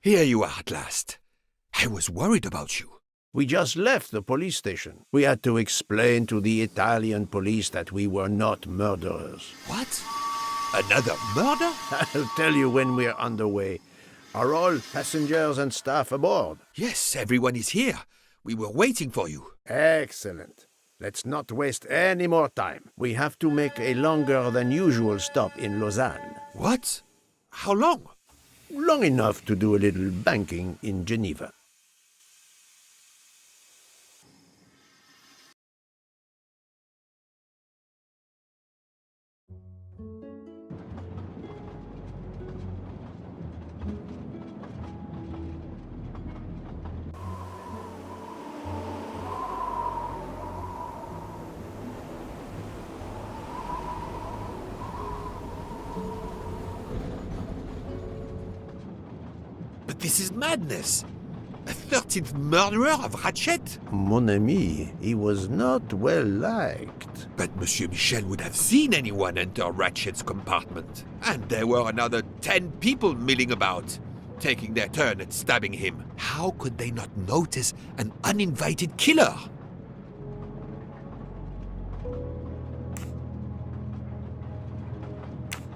Here you are at last. I was worried about you. We just left the police station. We had to explain to the Italian police that we were not murderers. What? Another murder? I'll tell you when we're underway. Are all passengers and staff aboard? Yes, everyone is here. We were waiting for you. Excellent. Let's not waste any more time. We have to make a longer than usual stop in Lausanne. What? How long? Long enough to do a little banking in Geneva. But this is madness. A 13th murderer of Ratchet? Mon ami, he was not well liked. But Monsieur Michel would have seen anyone enter Ratchet's compartment. And there were another 10 people milling about, taking their turn at stabbing him. How could they not notice an uninvited killer?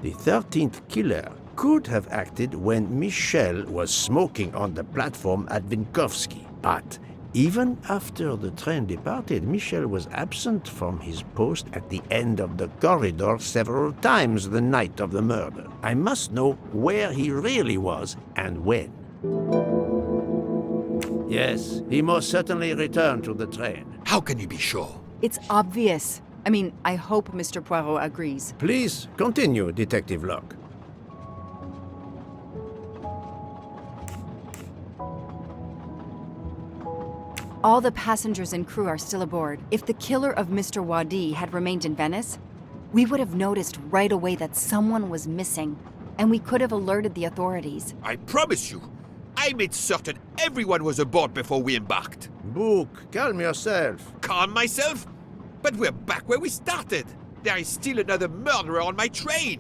The 13th killer could have acted when Michel was smoking on the platform at Vinkovsky. But even after the train departed, Michel was absent from his post at the end of the corridor several times the night of the murder. I must know where he really was and when. Yes, he most certainly returned to the train. How can you be sure? It's obvious. I mean, I hope Mr. Poirot agrees. Please continue, Detective Locke. All the passengers and crew are still aboard. If the killer of Mr. Wadi had remained in Venice, we would have noticed right away that someone was missing, and we could have alerted the authorities. I promise you, I made certain everyone was aboard before we embarked. Book, calm yourself. Calm myself? But we're back where we started. There is still another murderer on my train.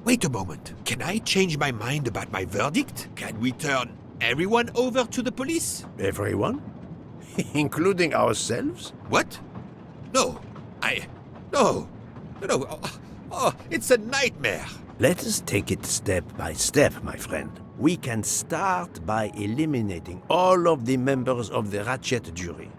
Wait a moment. Can I change my mind about my verdict? Can we turn everyone over to the police? Everyone? Including ourselves? What? No. No. It's a nightmare. Let us take it step by step, my friend. We can start by eliminating all of the members of the Ratchet jury.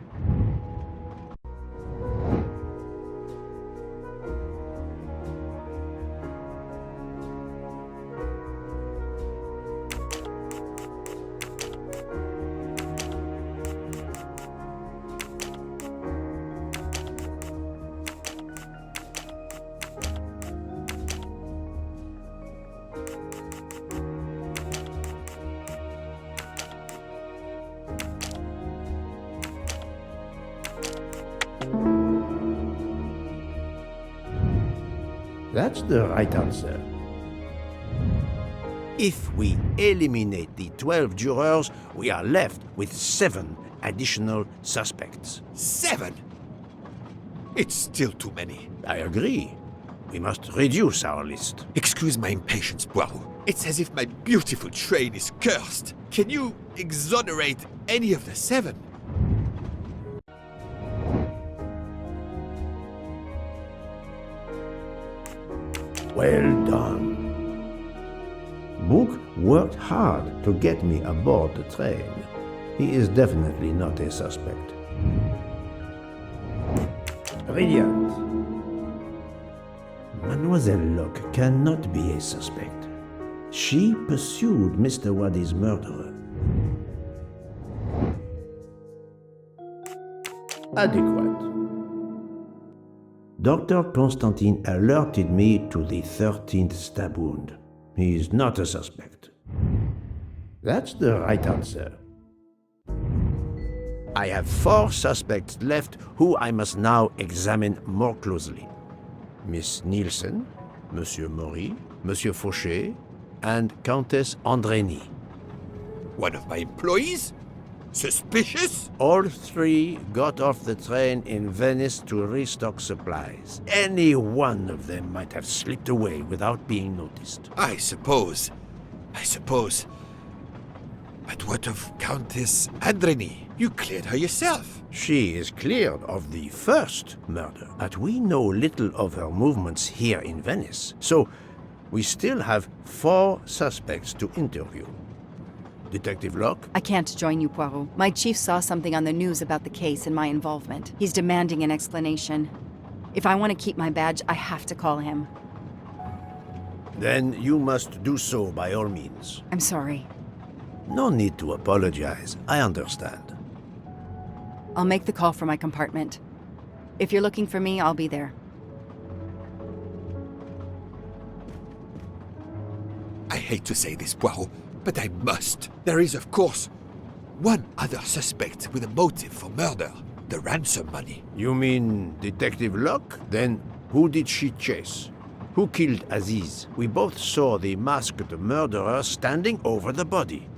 That's the right answer. If we eliminate the 12 jurors, we are left with 7 additional suspects. 7? It's still too many. I agree. We must reduce our list. Excuse my impatience, Poirot. It's as if my beautiful train is cursed. Can you exonerate any of the 7? Well done. Book worked hard to get me aboard the train. He is definitely not a suspect. Brilliant. Mademoiselle Locke cannot be a suspect. She pursued Mr. Wadi's murderer. Adequate. Dr. Constantine alerted me to the 13th stab wound. He is not a suspect. That's the right answer. I have 4 suspects left who I must now examine more closely. Miss Nielsen, Monsieur Maury, Monsieur Fauché, and Countess Andrény. One of my employees? Suspicious? All 3 got off the train in Venice to restock supplies. Any one of them might have slipped away without being noticed. I suppose. But what of Countess Andreni? You cleared her yourself. She is cleared of the first murder, but we know little of her movements here in Venice. So, we still have 4 suspects to interview. Detective Locke? I can't join you, Poirot. My chief saw something on the news about the case and my involvement. He's demanding an explanation. If I want to keep my badge, I have to call him. Then you must do so by all means. I'm sorry. No need to apologize. I understand. I'll make the call from my compartment. If you're looking for me, I'll be there. I hate to say this, Poirot, but I must. There is, of course, one other suspect with a motive for murder. The ransom money. You mean Detective Locke? Then who did she chase? Who killed Aziz? We both saw the masked murderer standing over the body.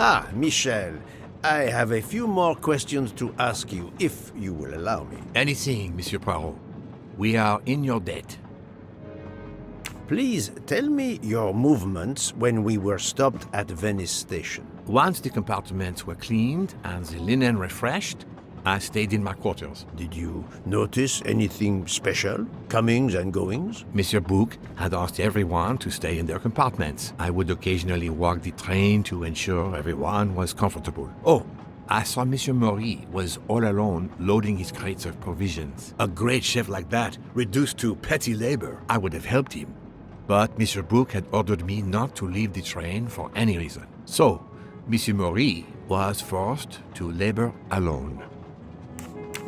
Ah, Michel, I have a few more questions to ask you, if you will allow me. Anything, Monsieur Poirot. We are in your debt. Please tell me your movements when we were stopped at Venice Station. Once the compartments were cleaned and the linen refreshed, I stayed in my quarters. Did you notice anything special? Comings and goings? Monsieur Bouc had asked everyone to stay in their compartments. I would occasionally walk the train to ensure everyone was comfortable. Oh, I saw Monsieur Maury was all alone loading his crates of provisions. A great chef like that, reduced to petty labor, I would have helped him. But Monsieur Bouc had ordered me not to leave the train for any reason. So, Monsieur Maury was forced to labor alone.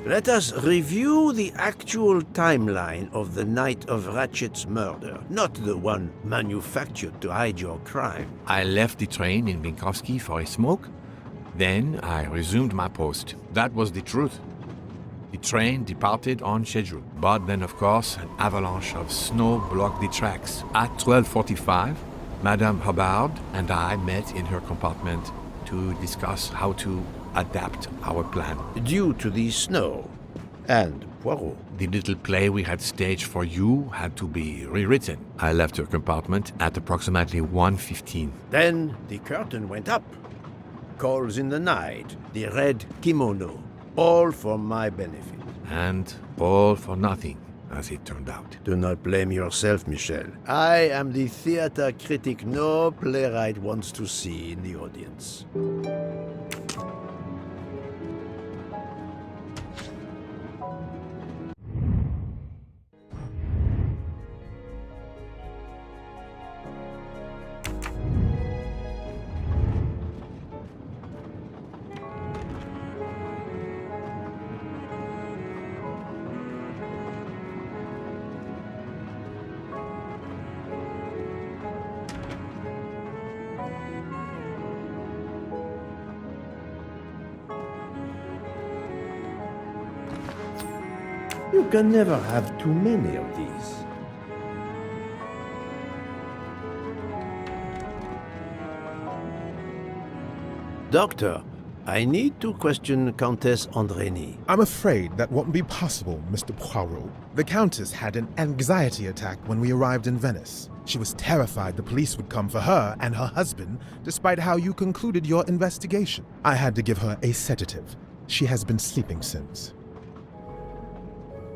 Let us review the actual timeline of the night of Ratchet's murder, not the one manufactured to hide your crime. I left the train in Minkowski for a smoke. Then I resumed my post. That was the truth. The train departed on schedule. But then, of course, an avalanche of snow blocked the tracks. At 12:45, Madame Hubbard and I met in her compartment to discuss how to adapt our plan. Due to the snow and Poirot. The little play we had staged for you had to be rewritten. I left her compartment at approximately 1:15. Then the curtain went up. Calls in the night, the red kimono, all for my benefit. And all for nothing, as it turned out. Do not blame yourself, Michel. I am the theater critic no playwright wants to see in the audience. You can never have too many of these. Doctor, I need to question Countess Andreni. I'm afraid that won't be possible, Mr. Poirot. The Countess had an anxiety attack when we arrived in Venice. She was terrified the police would come for her and her husband, despite how you concluded your investigation. I had to give her a sedative. She has been sleeping since.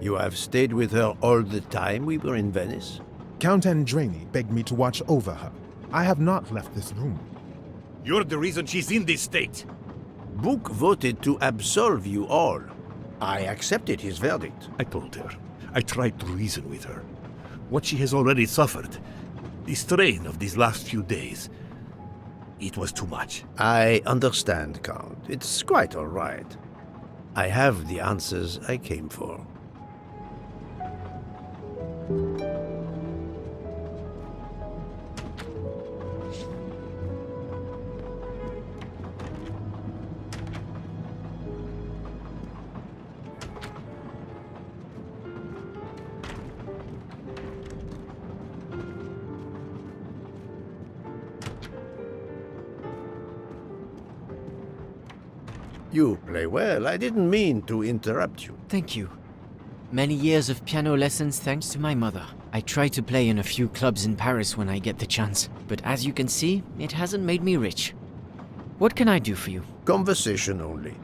You have stayed with her all the time we were in Venice? Count Andreni begged me to watch over her. I have not left this room. You're the reason she's in this state. Bouc voted to absolve you all. I accepted his verdict. I told her. I tried to reason with her. What she has already suffered, the strain of these last few days, it was too much. I understand, Count. It's quite all right. I have the answers I came for. You play well. I didn't mean to interrupt you. Thank you. Many years of piano lessons thanks to my mother. I try to play in a few clubs in Paris when I get the chance, but as you can see, it hasn't made me rich. What can I do for you? Conversation only.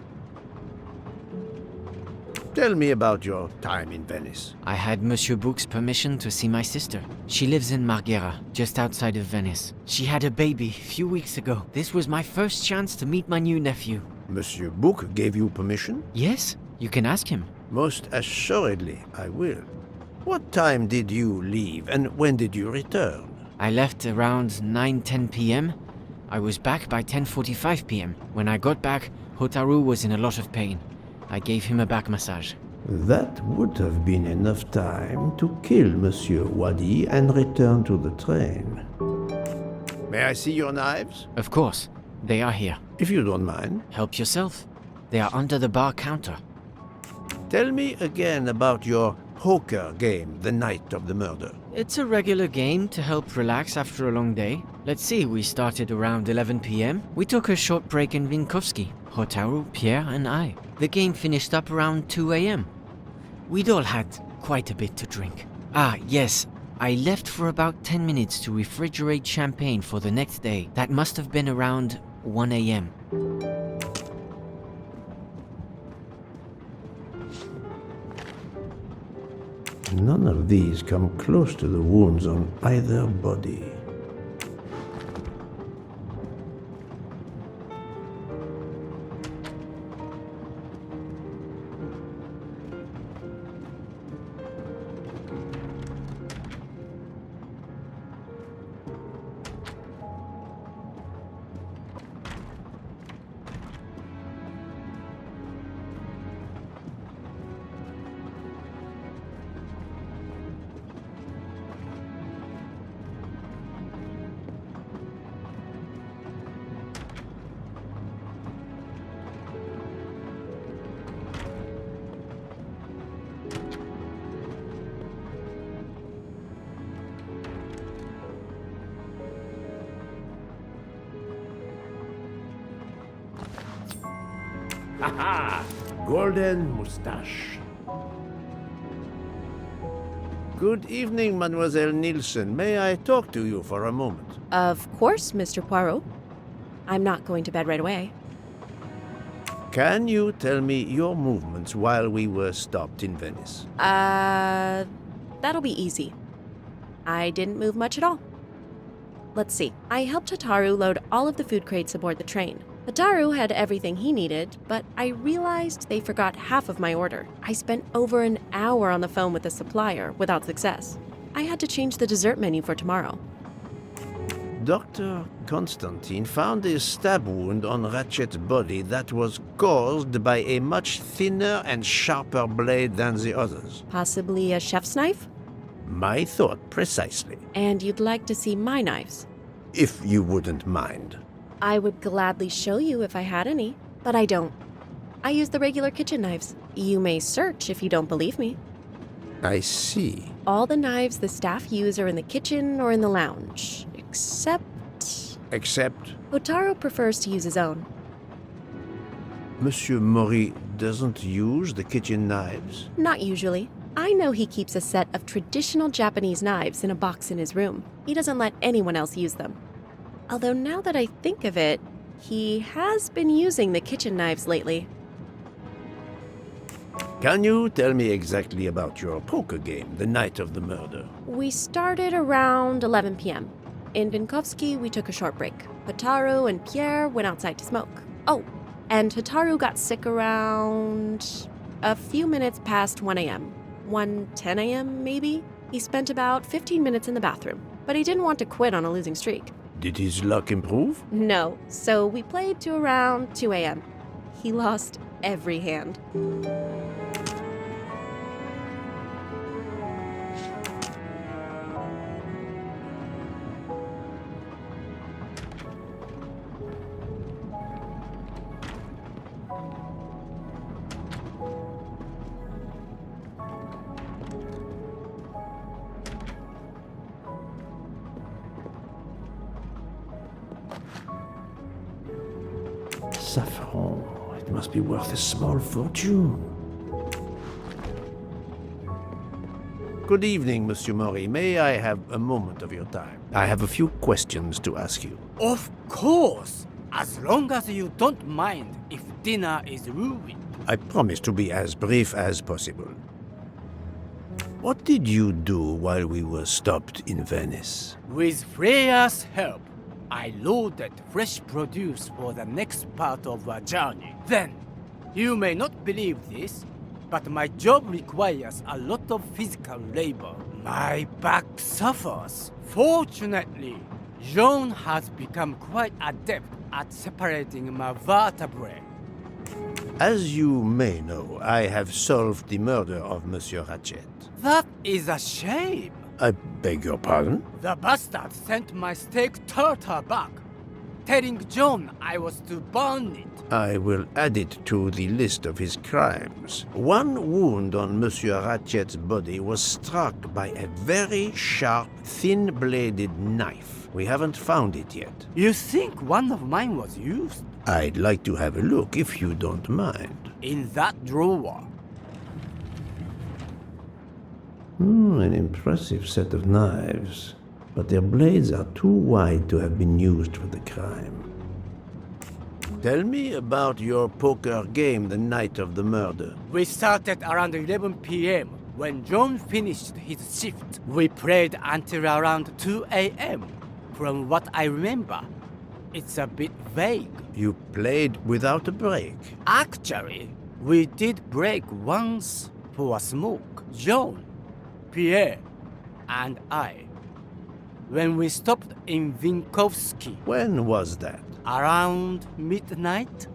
Tell me about your time in Venice. I had Monsieur Bouc's permission to see my sister. She lives in Marghera, just outside of Venice. She had a baby a few weeks ago. This was my first chance to meet my new nephew. Monsieur Bouc gave you permission? Yes, you can ask him. Most assuredly, I will. What time did you leave and when did you return? I left around 9:10 p.m. I was back by 10:45 p.m. When I got back, Hotaru was in a lot of pain. I gave him a back massage. That would have been enough time to kill Monsieur Wadi and return to the train. May I see your knives? Of course, they are here. If you don't mind. Help yourself. They are under the bar counter. Tell me again about your poker game the night of the murder. It's a regular game to help relax after a long day. Let's see, we started around 11 p.m. We took a short break in Vinkovsky, Hotaru, Pierre, and I. The game finished up around 2 a.m. We'd all had quite a bit to drink. Ah, yes, I left for about 10 minutes to refrigerate champagne for the next day. That must have been around 1 a.m. None of these come close to the wounds on either body. Golden moustache. Good evening, Mademoiselle Nielsen. May I talk to you for a moment? Of course, Mr. Poirot. I'm not going to bed right away. Can you tell me your movements while we were stopped in Venice? That'll be easy. I didn't move much at all. Let's see. I helped Hotaru load all of the food crates aboard the train. Hotaru had everything he needed, but I realized they forgot half of my order. I spent over an hour on the phone with the supplier without success. I had to change the dessert menu for tomorrow. Dr. Constantine found a stab wound on Ratchet's body that was caused by a much thinner and sharper blade than the others. Possibly a chef's knife? My thought precisely. And you'd like to see my knives? If you wouldn't mind. I would gladly show you if I had any, but I don't. I use the regular kitchen knives. You may search if you don't believe me. I see. All the knives the staff use are in the kitchen or in the lounge, except... Except? Hotaru prefers to use his own. Monsieur Mori doesn't use the kitchen knives? Not usually. I know he keeps a set of traditional Japanese knives in a box in his room. He doesn't let anyone else use them. Although now that I think of it, he has been using the kitchen knives lately. Can you tell me exactly about your poker game the night of the murder? We started around 11 p.m. In Vinkovsky, we took a short break. Hotaru and Pierre went outside to smoke. Oh, and Hotaru got sick around a few minutes past 1 a.m. 1:10 a.m. maybe? He spent about 15 minutes in the bathroom, but he didn't want to quit on a losing streak. Did his luck improve? No, so we played to around 2 a.m. He lost every hand. Saffron. It must be worth a small fortune. Good evening, Monsieur Maury. May I have a moment of your time? I have a few questions to ask you. Of course, as long as you don't mind if dinner is ruined. I promise to be as brief as possible. What did you do while we were stopped in Venice? With Freya's help, I loaded fresh produce for the next part of our journey. Then, you may not believe this, but my job requires a lot of physical labor. My back suffers. Fortunately, Jean has become quite adept at separating my vertebrae. As you may know, I have solved the murder of Monsieur Ratchet. That is a shame. I beg your pardon? The bastard sent my steak tartar back, telling John I was to burn it. I will add it to the list of his crimes. One wound on Monsieur Ratchet's body was struck by a very sharp, thin-bladed knife. We haven't found it yet. You think one of mine was used? I'd like to have a look if you don't mind. In that drawer. An impressive set of knives, but their blades are too wide to have been used for the crime. Tell me about your poker game the night of the murder. We started around 11 p.m. When John finished his shift. We played until around 2 a.m. From what I remember, it's a bit vague. You played without a break. Actually, we did break once for a smoke. John, Pierre, and I. When we stopped in Vinkovsky. When was that? Around midnight?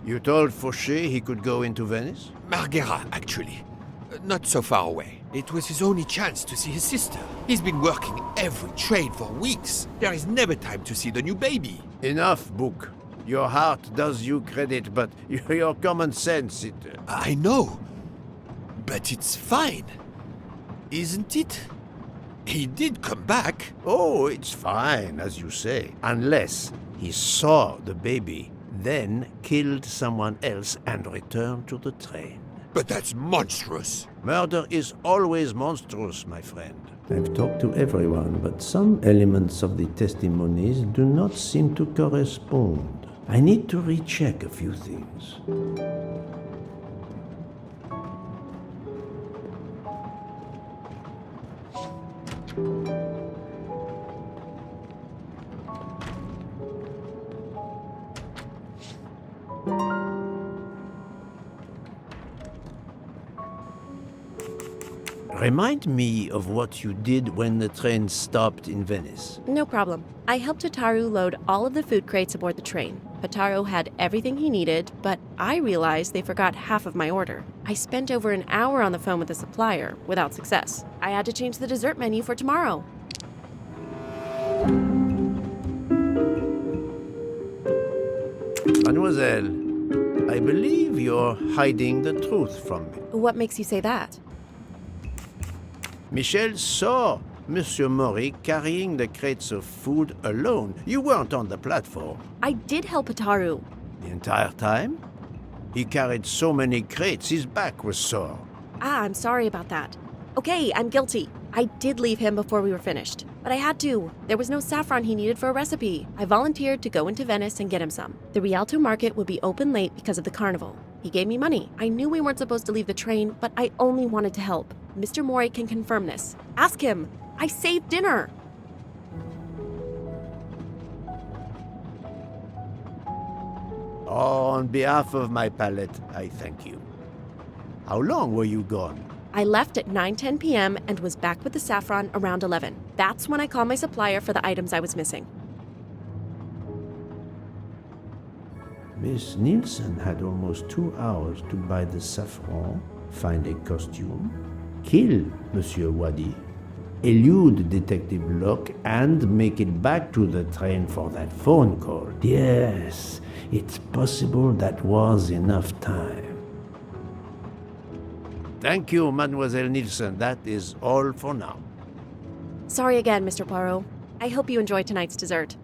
You told Fauché he could go into Venice? Marguerite, actually. Not so far away. It was his only chance to see his sister. He's been working every trade for weeks. There is never time to see the new baby. Enough, Book. Your heart does you credit, but your common sense, it... I know. But it's fine. Isn't it? He did come back. Oh, it's fine, as you say. Unless he saw the baby, then killed someone else and returned to the train. But that's monstrous. Murder is always monstrous, my friend. I've talked to everyone, but some elements of the testimonies do not seem to correspond. I need to recheck a few things. Remind me of what you did when the train stopped in Venice. No problem. I helped Hotaru load all of the food crates aboard the train. Hotaru had everything he needed, but I realized they forgot half of my order. I spent over an hour on the phone with the supplier, without success. I had to change the dessert menu for tomorrow. Mademoiselle, I believe you're hiding the truth from me. What makes you say that? Michel saw Monsieur Mori carrying the crates of food alone. You weren't on the platform. I did help Hataru. The entire time? He carried so many crates, his back was sore. I'm sorry about that. Okay, I'm guilty. I did leave him before we were finished. But I had to. There was no saffron he needed for a recipe. I volunteered to go into Venice and get him some. The Rialto market would be open late because of the carnival. He gave me money. I knew we weren't supposed to leave the train, but I only wanted to help. Mr. Mori can confirm this. Ask him. I saved dinner. On behalf of my palate, I thank you. How long were you gone? I left at 9:10 p.m. and was back with the saffron around 11. That's when I called my supplier for the items I was missing. Miss Nielsen had almost 2 hours to buy the saffron, find a costume, kill Monsieur Wadi, elude Detective Locke, and make it back to the train for that phone call. Yes, it's possible that was enough time. Thank you, Mademoiselle Nielsen. That is all for now. Sorry again, Mr. Poirot. I hope you enjoy tonight's dessert.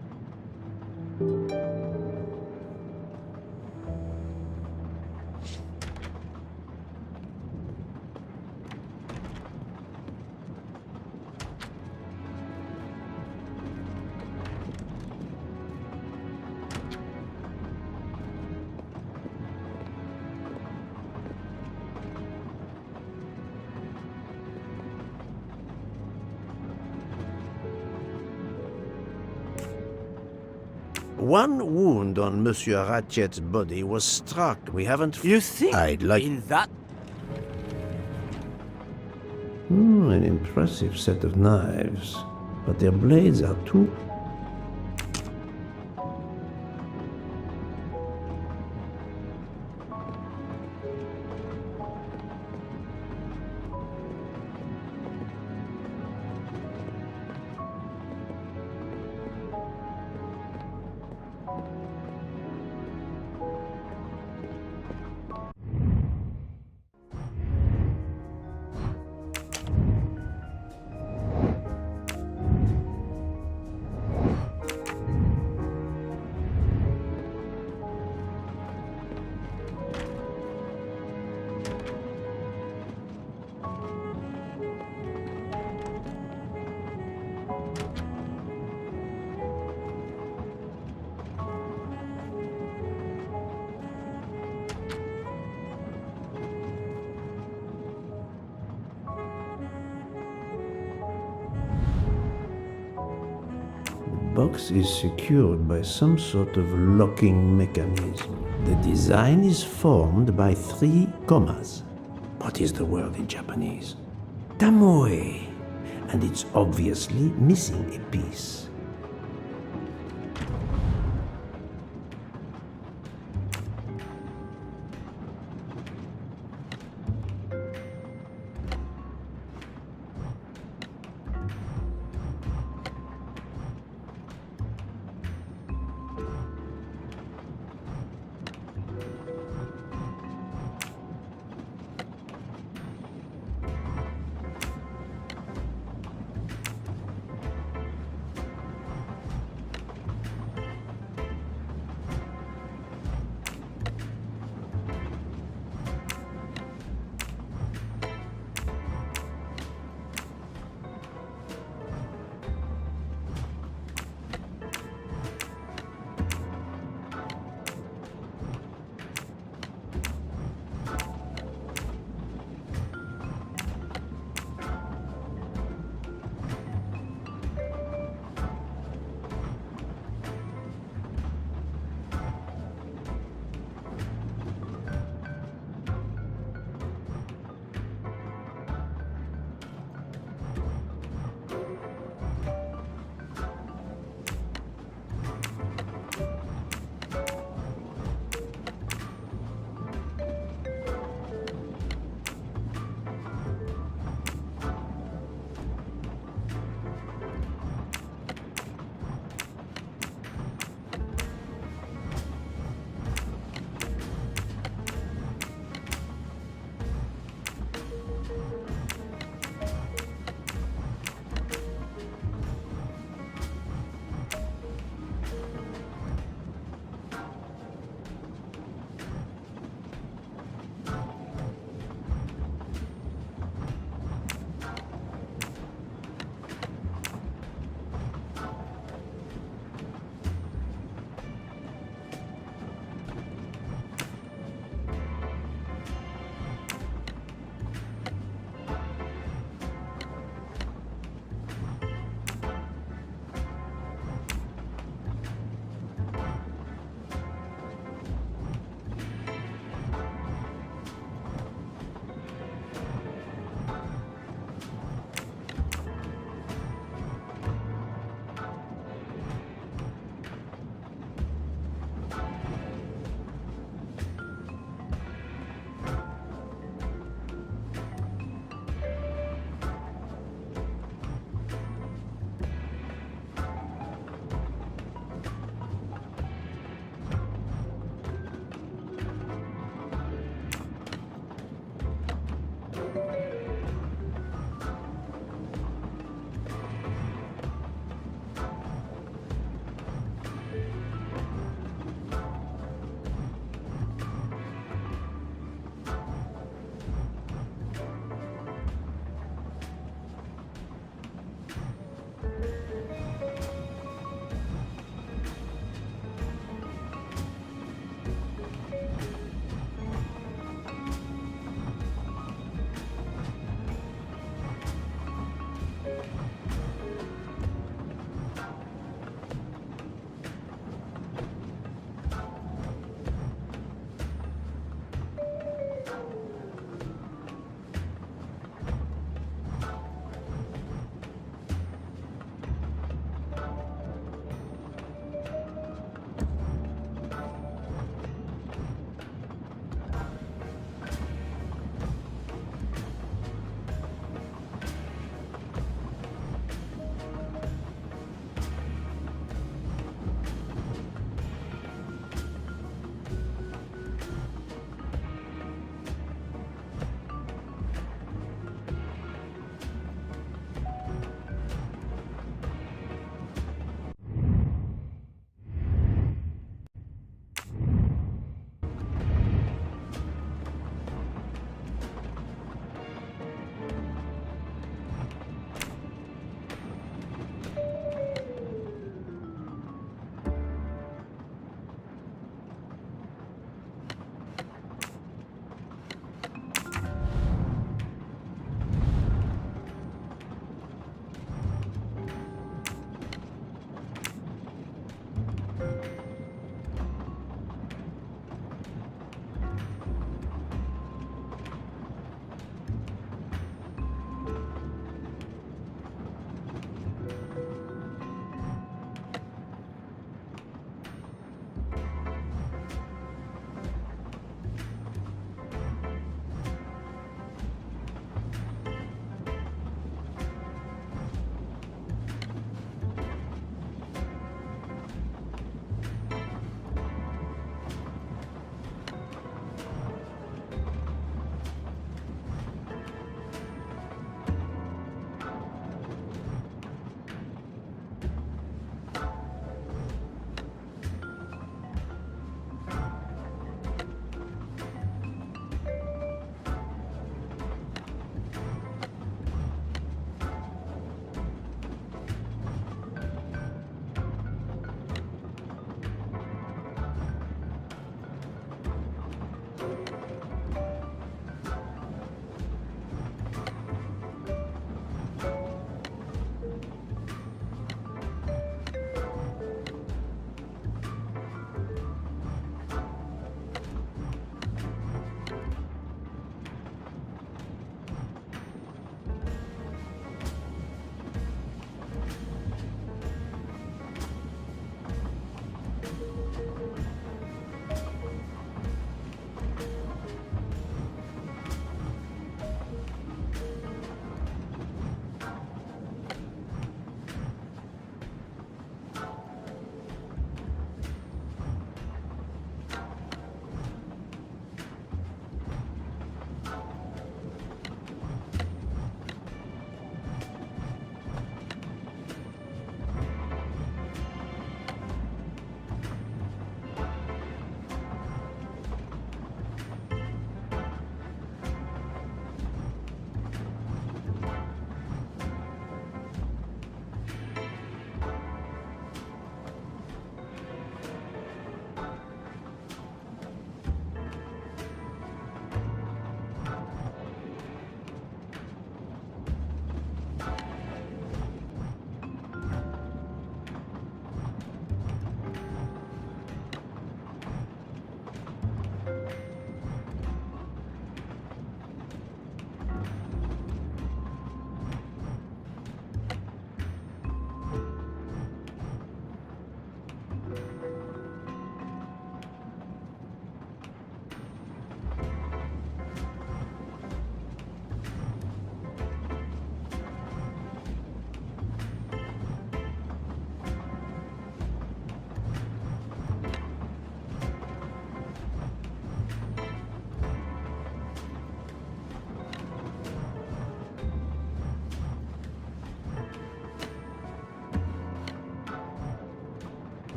One wound on Monsieur Ratchet's body was struck. We haven't... You think I'd like... in that? An impressive set of knives. But their blades are too... The box is secured by some sort of locking mechanism. The design is formed by 3 commas. What is the word in Japanese? Tamoe. And it's obviously missing a piece.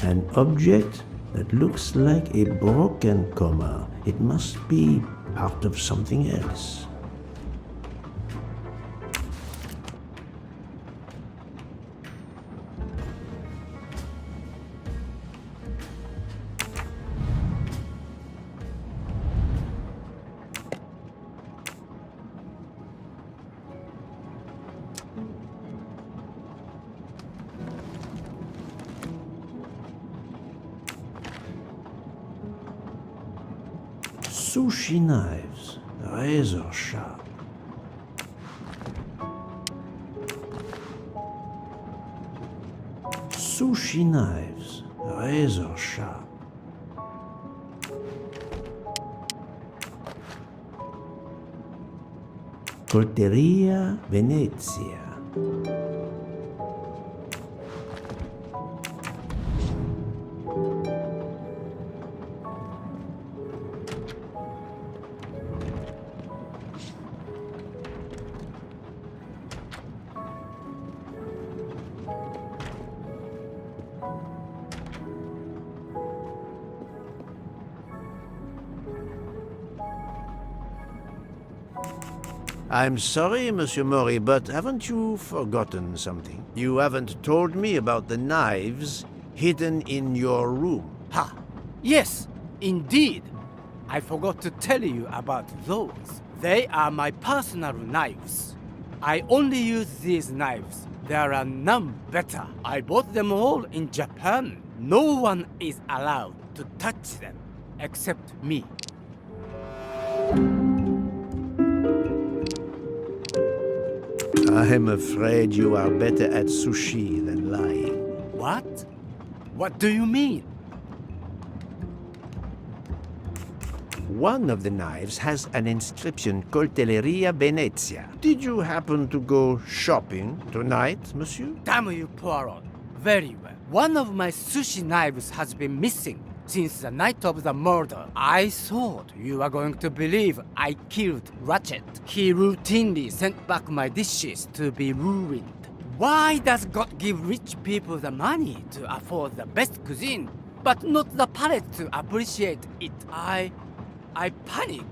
An object that looks like a broken comma. It must be part of something else. Sushi knives, razor sharp. Sushi knives, razor sharp. Colteria Venezia. I'm sorry, Monsieur Mori, but haven't you forgotten something? You haven't told me about the knives hidden in your room. Ha! Yes, indeed. I forgot to tell you about those. They are my personal knives. I only use these knives. There are none better. I bought them all in Japan. No one is allowed to touch them except me. I'm afraid you are better at sushi than lying. What? What do you mean? One of the knives has an inscription, Coltelleria Venezia. Did you happen to go shopping tonight, monsieur? Damn you, Poirot. Very well. One of my sushi knives has been missing since the night of the murder. I thought you were going to believe I killed Ratchet. He routinely sent back my dishes to be ruined. Why does God give rich people the money to afford the best cuisine, but not the palate to appreciate it? I panicked.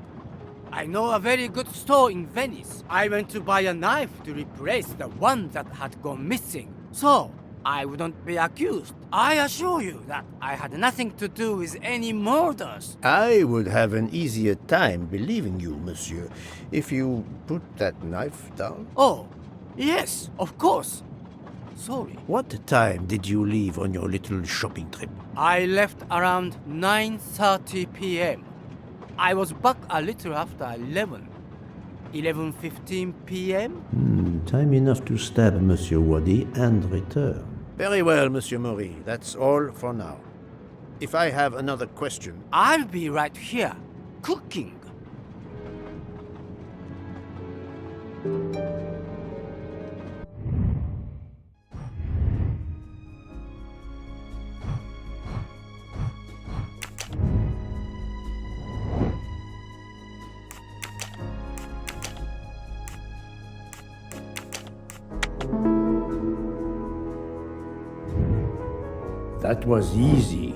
I know a very good store in Venice. I went to buy a knife to replace the one that had gone missing, so I wouldn't be accused. I assure you that I had nothing to do with any murders. I would have an easier time believing you, monsieur, if you put that knife down. Oh, yes, of course. Sorry. What time did you leave on your little shopping trip? I left around 9:30 p.m. I was back a little after 11. 11:15 p.m. Time enough to stab Monsieur Wadi and return. Very well, Monsieur Mori. That's all for now. If I have another question... I'll be right here, cooking. That was easy.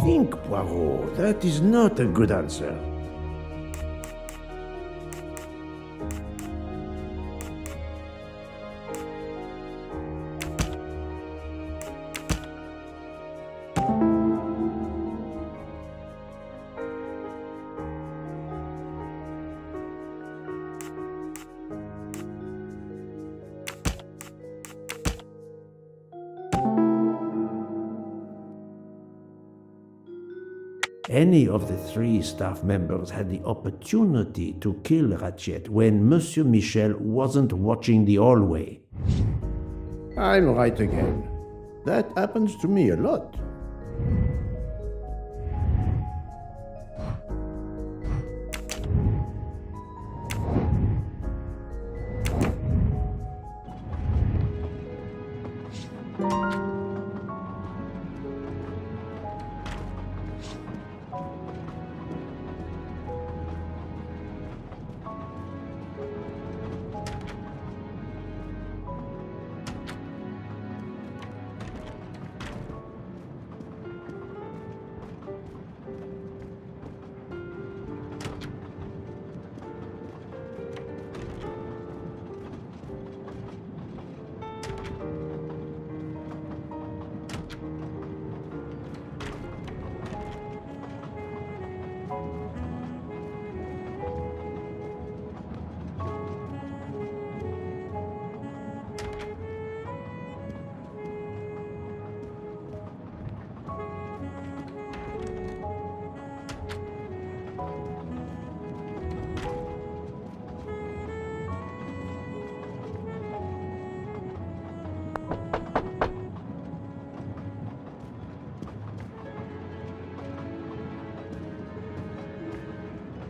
Think, Poirot. That is not a good answer. Any of the 3 staff members had the opportunity to kill Ratchet when Monsieur Michel wasn't watching the hallway. I'm right again. That happens to me a lot.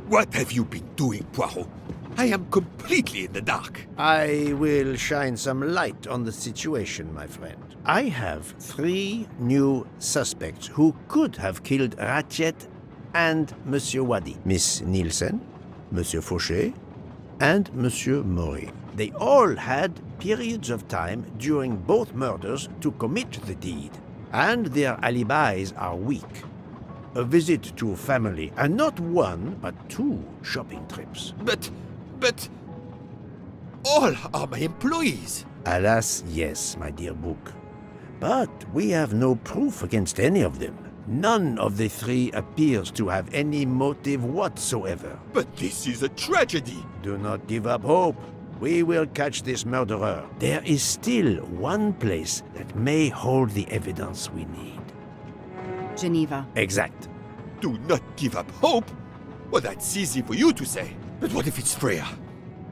What have you been doing, Poirot? I am completely in the dark. I will shine some light on the situation, my friend. I have 3 new suspects who could have killed Ratchet and Monsieur Wadi. Miss Nielsen, Monsieur Fauché, and Monsieur Maury. They all had periods of time during both murders to commit the deed, and their alibis are weak. A visit to family, and not 1, but 2 shopping trips. But all are my employees. Alas, yes, my dear book. But we have no proof against any of them. None of the 3 appears to have any motive whatsoever. But this is a tragedy. Do not give up hope. We will catch this murderer. There is still one place that may hold the evidence we need. Geneva. Exact. Do not give up hope? Well, that's easy for you to say. But what if it's Freya?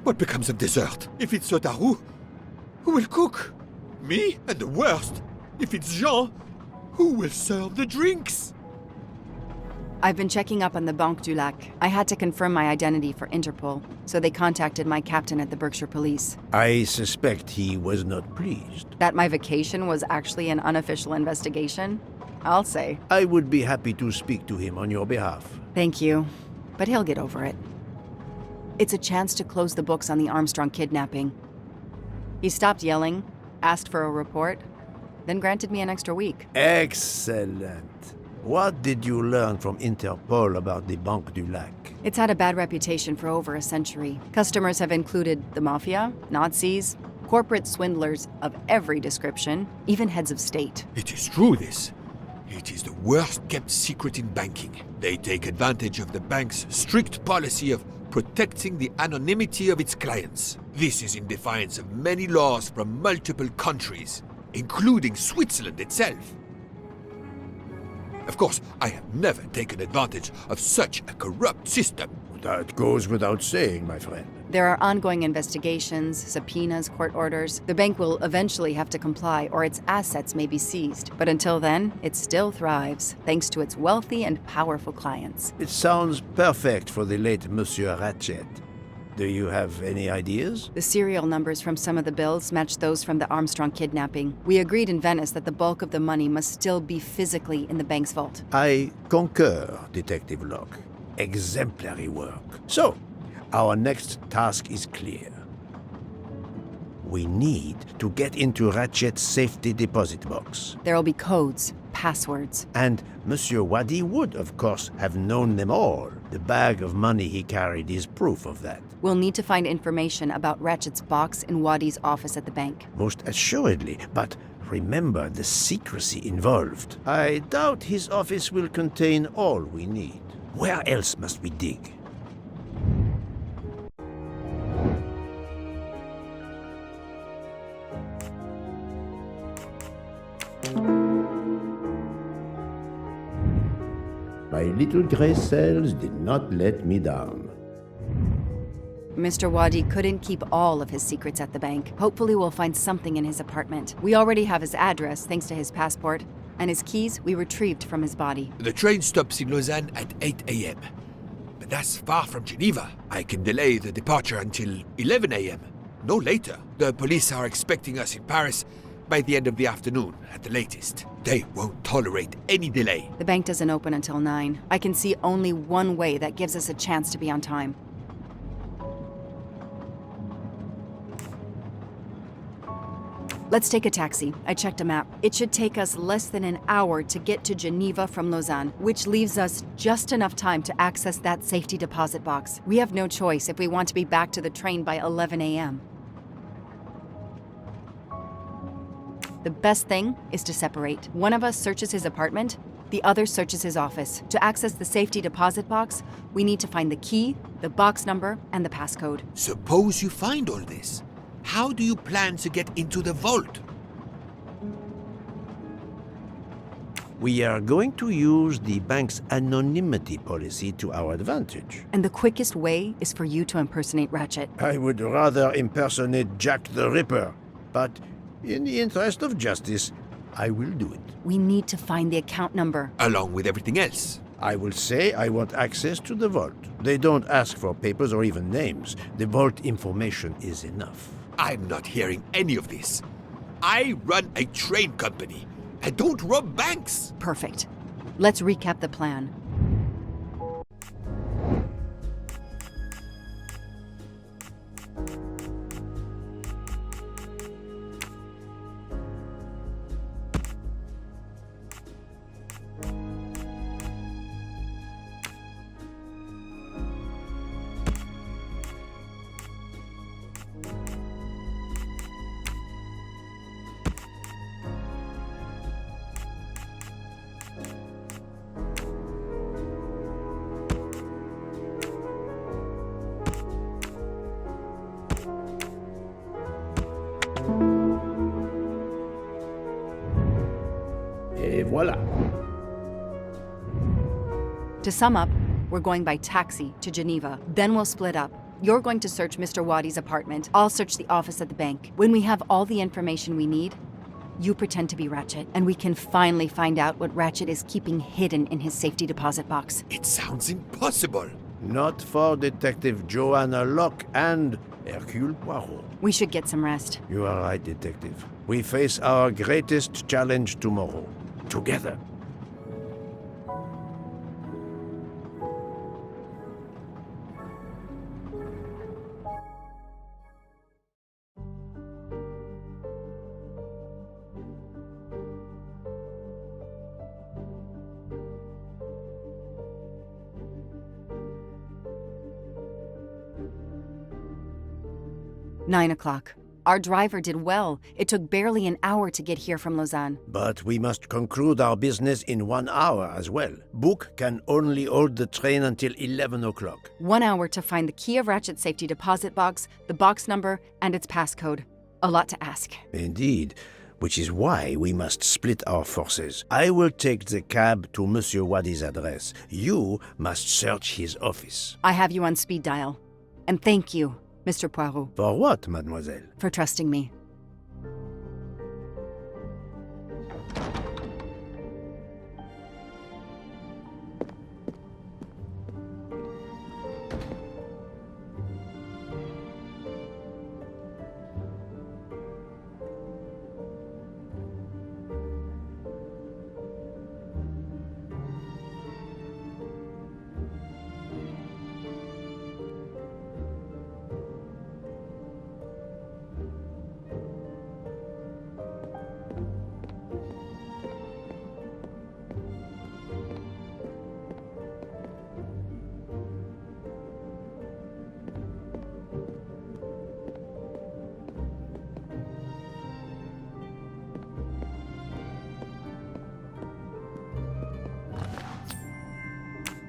What becomes of dessert? If it's Sotaru, who will cook? Me? And the worst, if it's Jean, who will serve the drinks? I've been checking up on the Banque du Lac. I had to confirm my identity for Interpol, so they contacted my captain at the Berkshire Police. I suspect he was not pleased. That my vacation was actually an unofficial investigation? I'll say. I would be happy to speak to him on your behalf. Thank you, but he'll get over it. It's a chance to close the books on the Armstrong kidnapping. He stopped yelling, asked for a report, then granted me an extra week. Excellent. What did you learn from Interpol about the Banque du Lac? It's had a bad reputation for over a century. Customers have included the mafia, Nazis, corporate swindlers of every description, even heads of state. It is true, this. It is the worst kept secret in banking. They take advantage of the bank's strict policy of protecting the anonymity of its clients. This is in defiance of many laws from multiple countries, including Switzerland itself. Of course, I have never taken advantage of such a corrupt system. That goes without saying, my friend. There are ongoing investigations, subpoenas, court orders. The bank will eventually have to comply, or its assets may be seized. But until then, it still thrives, thanks to its wealthy and powerful clients. It sounds perfect for the late Monsieur Ratchet. Do you have any ideas? The serial numbers from some of the bills match those from the Armstrong kidnapping. We agreed in Venice that the bulk of the money must still be physically in the bank's vault. I concur, Detective Locke. Exemplary work. So, our next task is clear. We need to get into Ratchet's safety deposit box. There'll be codes, passwords. And Monsieur Wadi would, of course, have known them all. The bag of money he carried is proof of that. We'll need to find information about Ratchet's box in Wadi's office at the bank. Most assuredly, but remember the secrecy involved. I doubt his office will contain all we need. Where else must we dig? My little gray cells did not let me down. Mr. Wadi couldn't keep all of his secrets at the bank. Hopefully we'll find something in his apartment. We already have his address thanks to his passport, and his keys we retrieved from his body. The train stops in Lausanne at 8 a.m. But that's far from Geneva. I can delay the departure until 11 a.m. No later. The police are expecting us in Paris by the end of the afternoon at the latest. They won't tolerate any delay. The bank doesn't open until 9. I can see only one way that gives us a chance to be on time. Let's take a taxi. I checked a map. It should take us less than an hour to get to Geneva from Lausanne, which leaves us just enough time to access that safety deposit box. We have no choice if we want to be back to the train by 11 a.m. The best thing is to separate. One of us searches his apartment, the other searches his office. To access the safety deposit box, we need to find the key, the box number, and the passcode. Suppose you find all this. How do you plan to get into the vault? We are going to use the bank's anonymity policy to our advantage. And the quickest way is for you to impersonate Ratchet. I would rather impersonate Jack the Ripper, but in the interest of justice, I will do it. We need to find the account number. Along with everything else. I will say I want access to the vault. They don't ask for papers or even names. The vault information is enough. I'm not hearing any of this. I run a train company. I don't rob banks. Perfect. Let's recap the plan. Et voilà. To sum up, we're going by taxi to Geneva. Then we'll split up. You're going to search Mr. Wadi's apartment. I'll search the office at the bank. When we have all the information we need, you pretend to be Ratchet, and we can finally find out what Ratchet is keeping hidden in his safety deposit box. It sounds impossible. Not for Detective Joanna Locke and Hercule Poirot. We should get some rest. You are right, Detective. We face our greatest challenge tomorrow. Together. Nine o'clock. Our driver did well. It took barely an hour to get here from Lausanne. But we must conclude our business in 1 hour as well. Book can only hold the train until 11 o'clock. 1 hour to find the key of Ratchet's safety deposit box, the box number, and its passcode. A lot to ask. Indeed, which is why we must split our forces. I will take the cab to Monsieur Wadi's address. You must search his office. I have you on speed dial. And thank you, Mr. Poirot. For what, mademoiselle? For trusting me.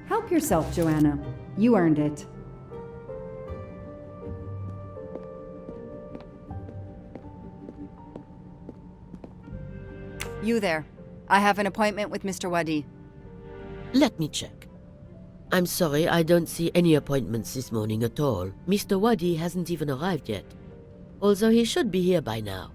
Help yourself, Joanna. You earned it. You there. I have an appointment with Mr. Wadi. Let me check. I'm sorry, I don't see any appointments this morning at all. Mr. Wadi hasn't even arrived yet. Although he should be here by now.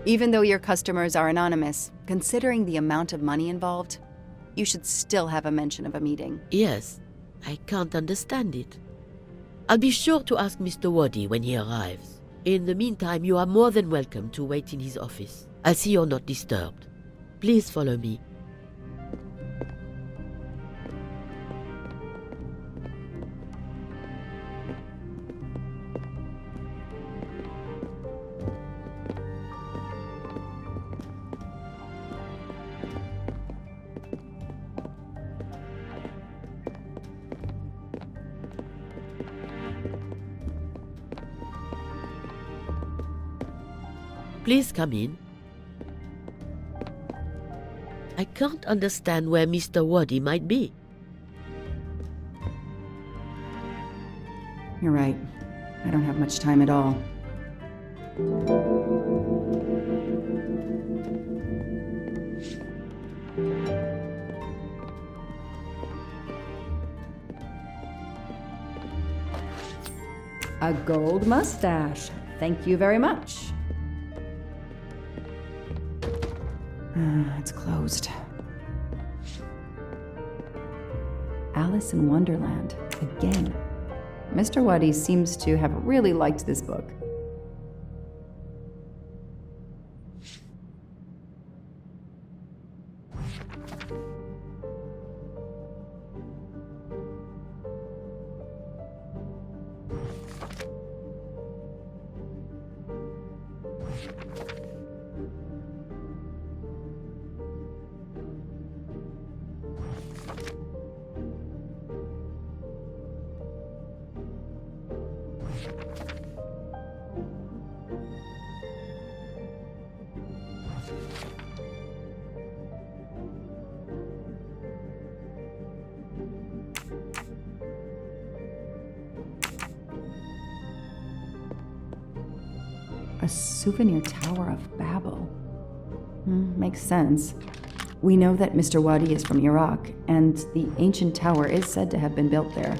Even though your customers are anonymous, considering the amount of money involved, you should still have a mention of a meeting. Yes, I can't understand it. I'll be sure to ask Mr. Wadi when he arrives. In the meantime, you are more than welcome to wait in his office. I'll see you're not disturbed. Please follow me. Please come in. I can't understand where Mr. Wadi might be. You're right. I don't have much time at all. A gold mustache. Thank you very much. It's closed. Alice in Wonderland. Again. Mr. Wadi seems to have really liked this book. A souvenir Tower of Babel. Makes sense. We know that Mr. Wadi is from Iraq, and the ancient tower is said to have been built there.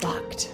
Locked.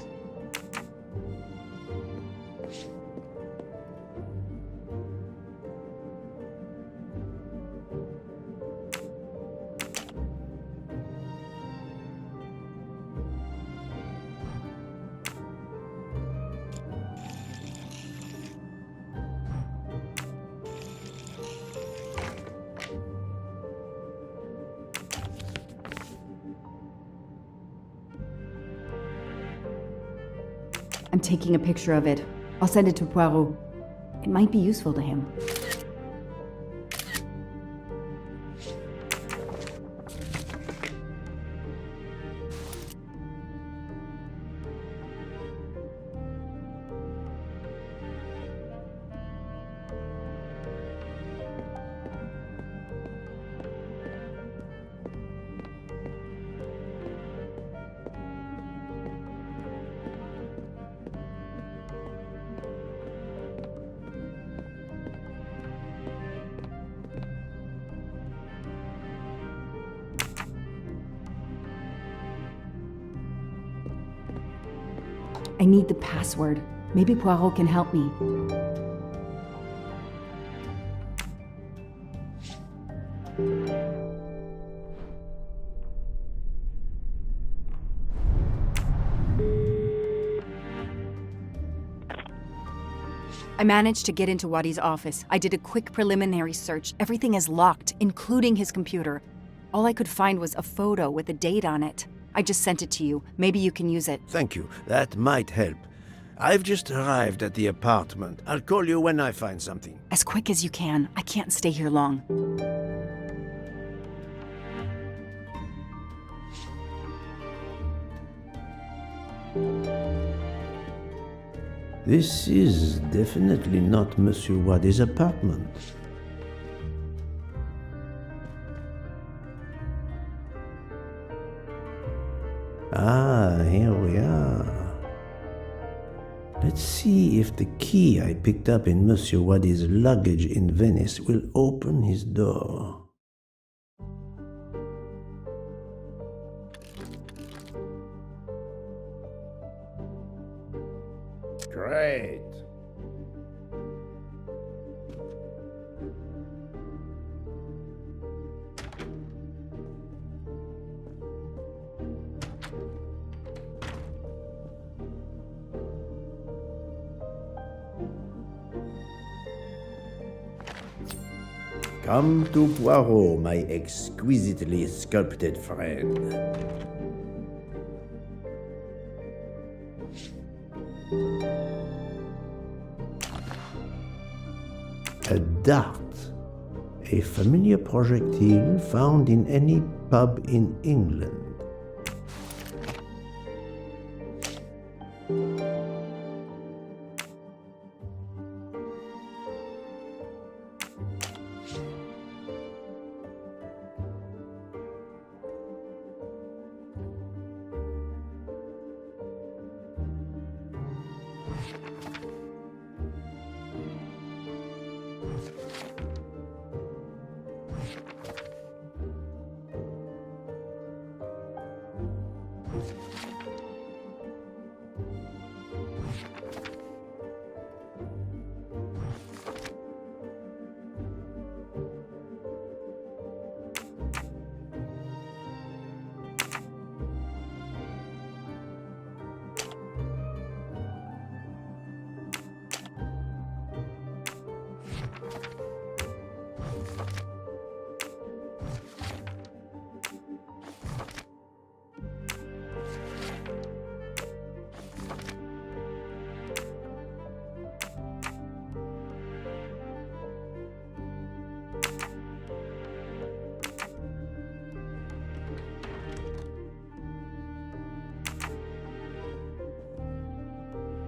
I'm taking a picture of it. I'll send it to Poirot. It might be useful to him. I need the password. Maybe Poirot can help me. I managed to get into Wadi's office. I did a quick preliminary search. Everything is locked, including his computer. All I could find was a photo with a date on it. I just sent it to you. Maybe you can use it. Thank you. That might help. I've just arrived at the apartment. I'll call you when I find something. As quick as you can. I can't stay here long. This is definitely not Monsieur Wadi's apartment. Ah, here we are. Let's see if the key I picked up in Monsieur Wadi's luggage in Venice will open his door. Great. Come to Poirot, my exquisitely sculpted friend. A dart, a familiar projectile found in any pub in England.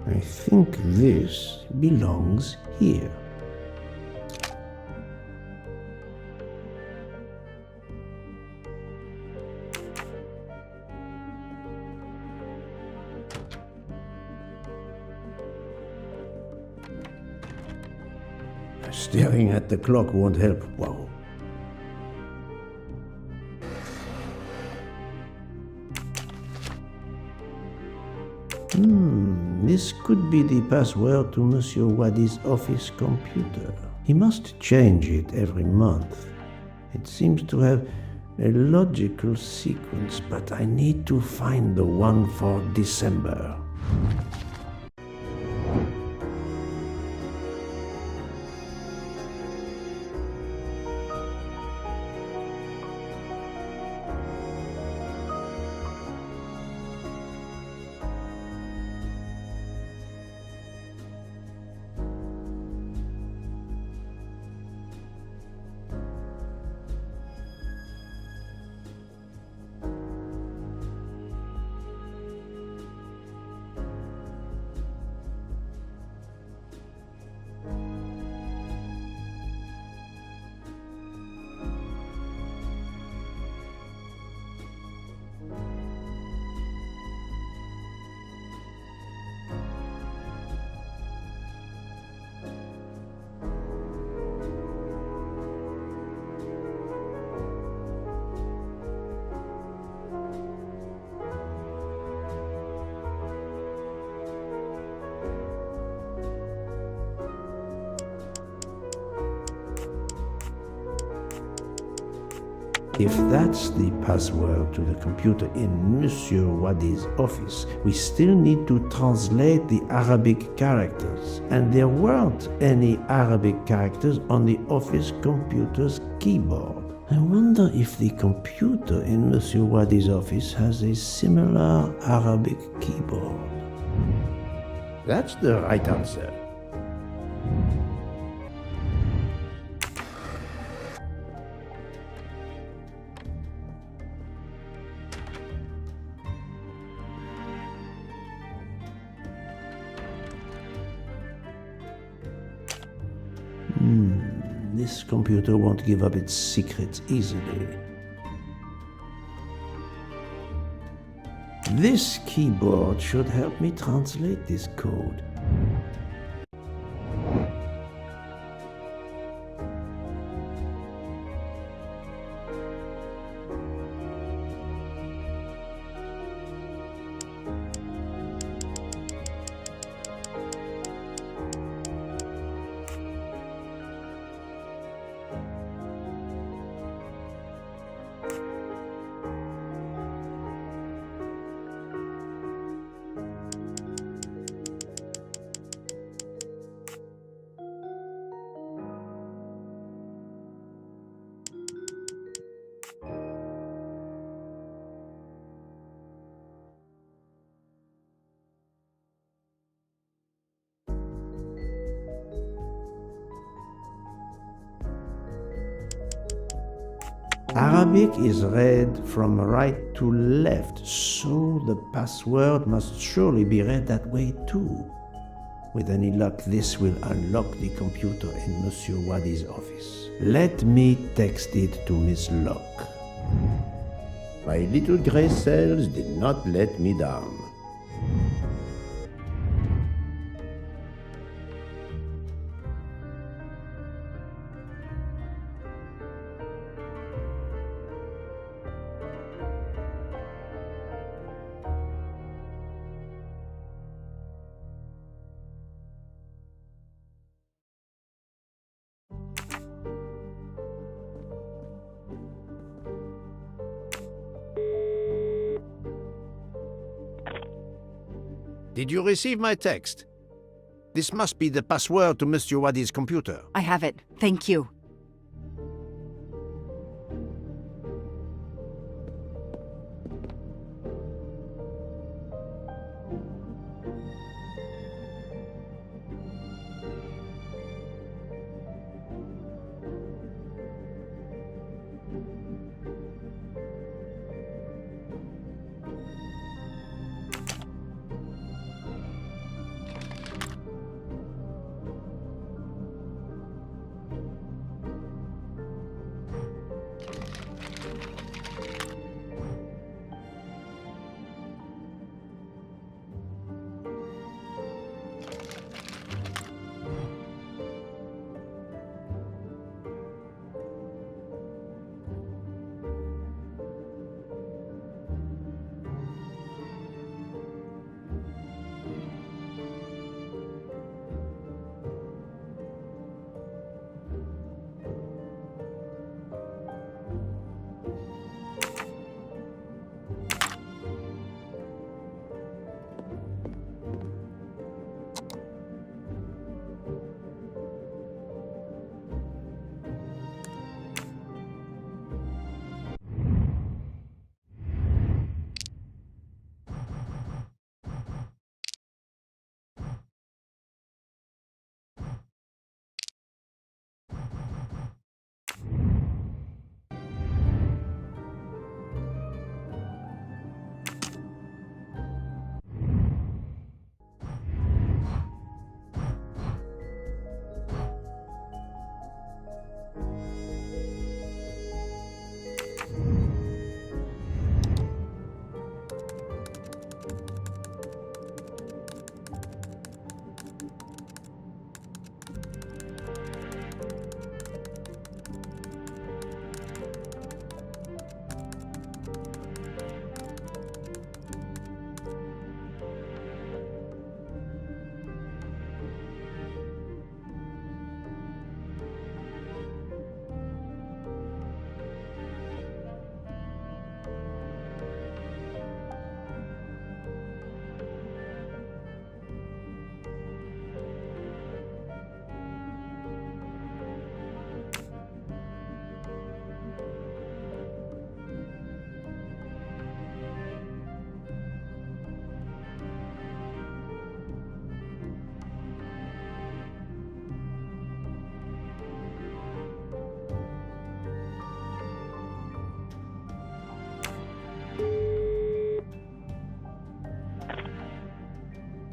I think this belongs here. Staring at the clock won't help, Poirot. This could be the password to Monsieur Wadi's office computer. He must change it every month. It seems to have a logical sequence, but I need to find the one for December. If that's the password to the computer in Monsieur Wadi's office, we still need to translate the Arabic characters. And there weren't any Arabic characters on the office computer's keyboard. I wonder if the computer in Monsieur Wadi's office has a similar Arabic keyboard. That's the right answer. This computer won't give up its secrets easily. This keyboard should help me translate this code. Arabic is read from right to left, so the password must surely be read that way too. With any luck, this will unlock the computer in Monsieur Wadi's office. Let me text it to Miss Locke. My little grey cells did not let me down. Did you receive my text? This must be the password to Monsieur Wadi's computer. I have it. Thank you.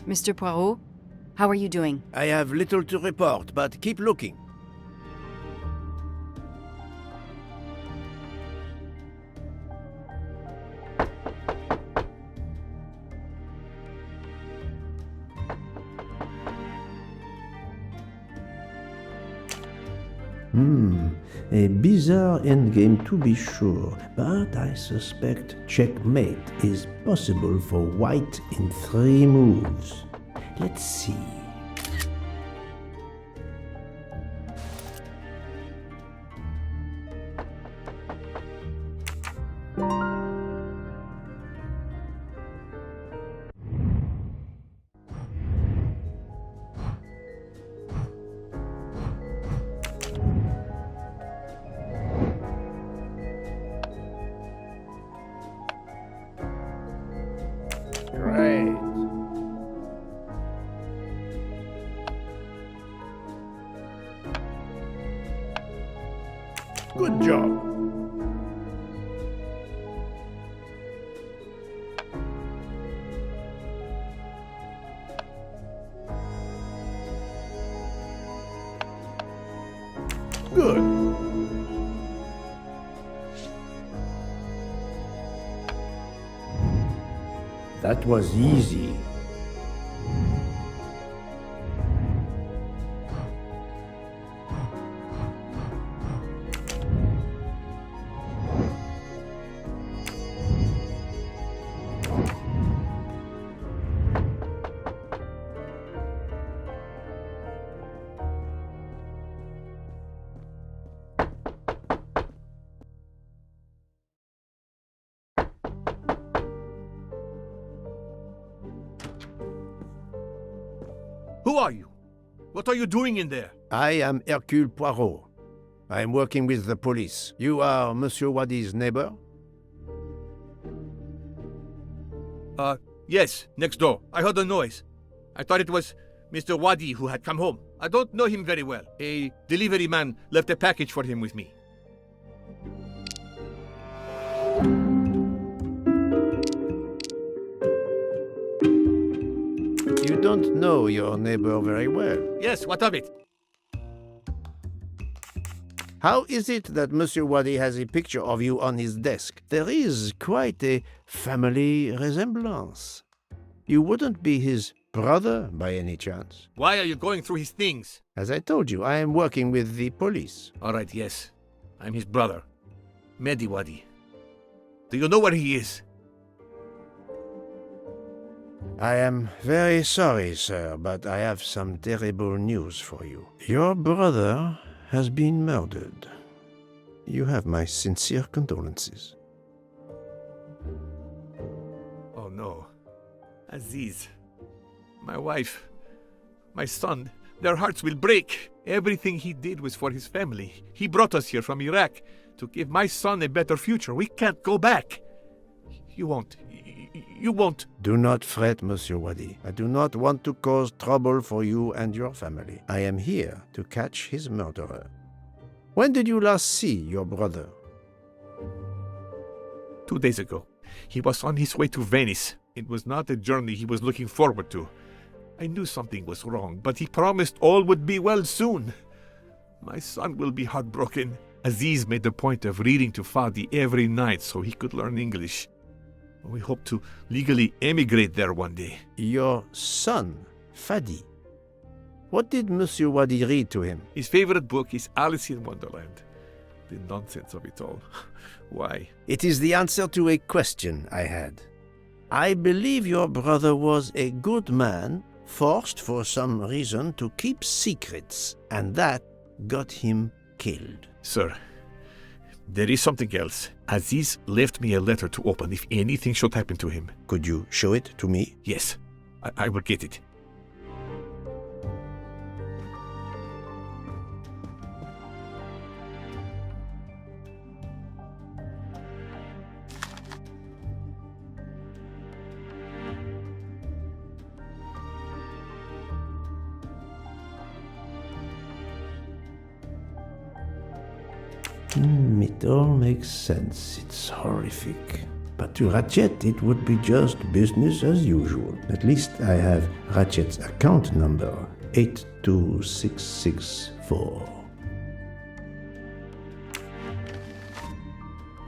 Mr. Poirot, how are you doing? I have little to report, but keep looking. A bizarre endgame to be sure, but I suspect checkmate is possible for white in 3 moves. Let's see. Great. Good job. Good. That was easy. Who are you? What are you doing in there? I am Hercule Poirot. I am working with the police. You are Monsieur Wadi's neighbor? Yes, next door. I heard a noise. I thought it was Mr. Wadi who had come home. I don't know him very well. A delivery man left a package for him with me. You don't know your neighbor very well. Yes, what of it? How is it that Monsieur Wadi has a picture of you on his desk? There is quite a family resemblance. You wouldn't be his brother by any chance? Why are you going through his things? As I told you, I am working with the police. All right, yes. I'm his brother, Mehdi Wadi. Do you know where he is? I am very sorry, sir, but I have some terrible news for you. Your brother has been murdered. You have my sincere condolences. Oh no. Aziz, my wife, my son, their hearts will break. Everything he did was for his family. He brought us here from Iraq to give my son a better future. We can't go back. You won't. Do not fret, Monsieur Wadi. I do not want to cause trouble for you and your family. I am here to catch his murderer. When did you last see your brother? 2 days ago. He was on his way to Venice. It was not a journey he was looking forward to. I knew something was wrong, but he promised all would be well soon. My son will be heartbroken. Aziz made a point of reading to Fadi every night so he could learn English. We hope to legally emigrate there one day. Your son, Fadi. What did Monsieur Wadi read to him? His favorite book is Alice in Wonderland. The nonsense of it all. Why? It is the answer to a question I had. I believe your brother was a good man, forced for some reason to keep secrets, and that got him killed. Sir, there is something else. Aziz left me a letter to open if anything should happen to him. Could you show it to me? Yes, I will get it. It all makes sense. It's horrific. but to Ratchet it would be just business as usual. At least I have Ratchet's account number, 82664.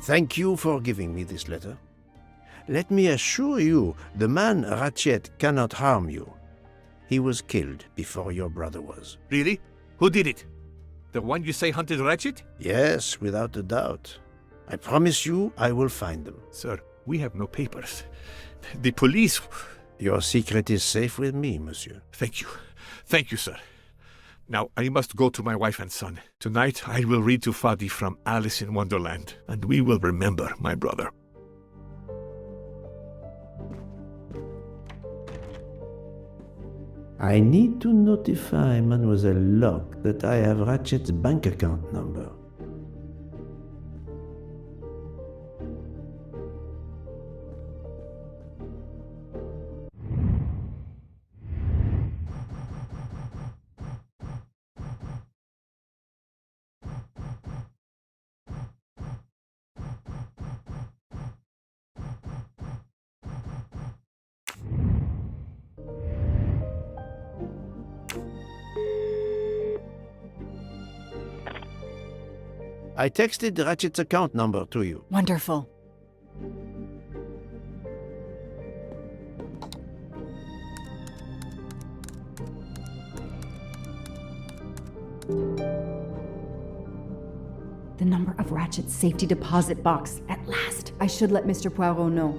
Thank you for giving me this letter. Let me assure you, the man Ratchet cannot harm you. He was killed before your brother was. Really? Who did it? The one you say hunted Ratchet? Yes, without a doubt. I promise you I will find them. Sir, we have no papers. The police... Your secret is safe with me, monsieur. Thank you. Thank you, sir. Now, I must go to my wife and son. Tonight, I will read to Fadi from Alice in Wonderland, and we will remember my brother. I need to notify Mademoiselle Locke that I have Ratchet's bank account number. I texted Ratchet's account number to you. Wonderful. The number of Ratchet's safety deposit box. At last! I should let Mr. Poirot know.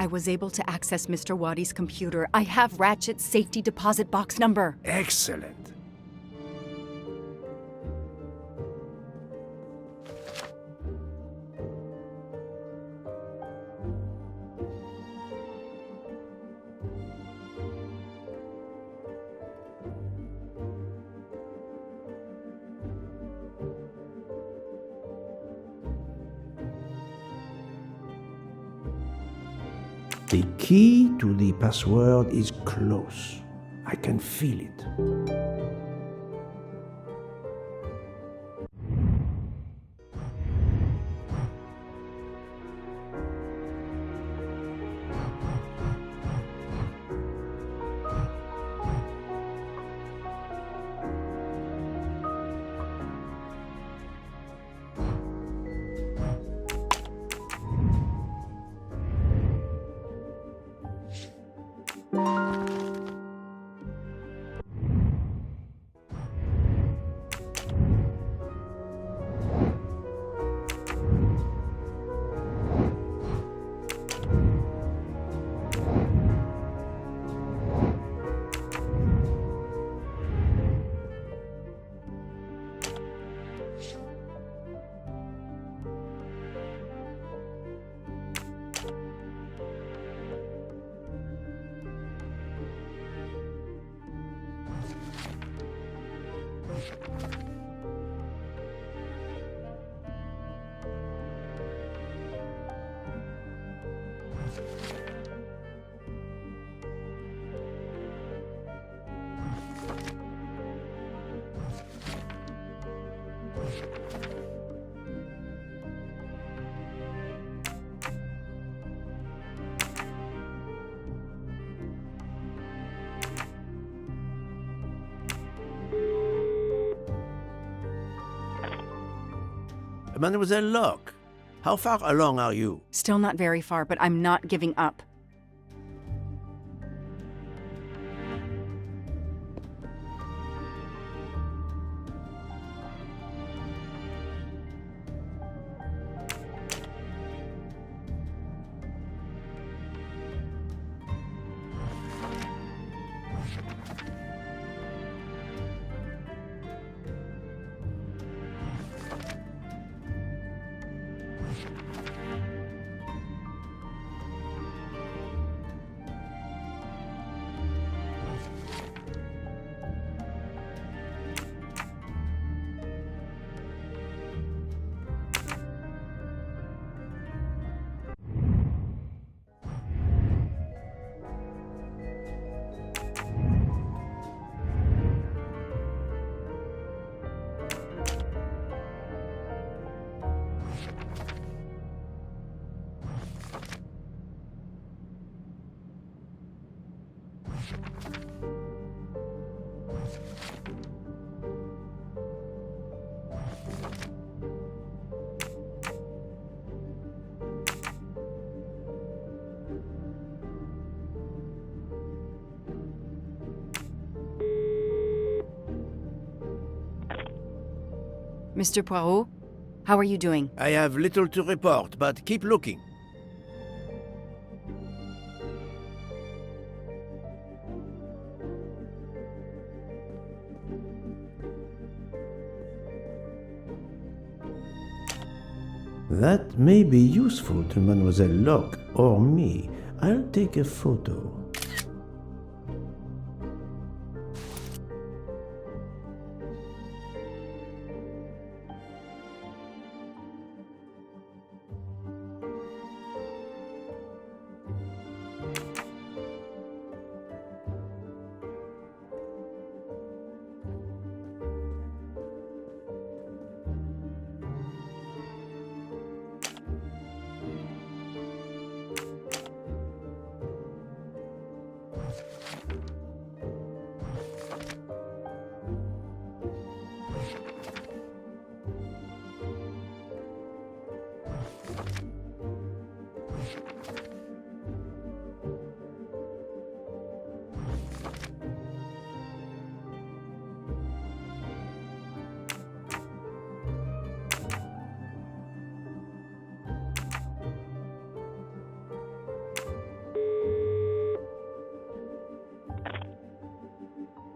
I was able to access Mr. Wadi's computer. I have Ratchet's safety deposit box number. Excellent. The key to the password is close. I can feel it. Mademoiselle Locke, how far along are you? Still not very far, but I'm not giving up. Mr. Poirot, how are you doing? I have little to report, but keep looking. That may be useful to Mademoiselle Locke or me. I'll take a photo.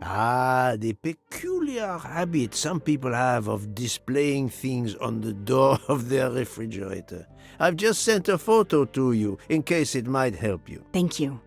Ah, the peculiar habit some people have of displaying things on the door of their refrigerator. I've just sent a photo to you in case it might help you. Thank you.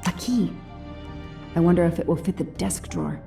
A key. I wonder if it will fit the desk drawer.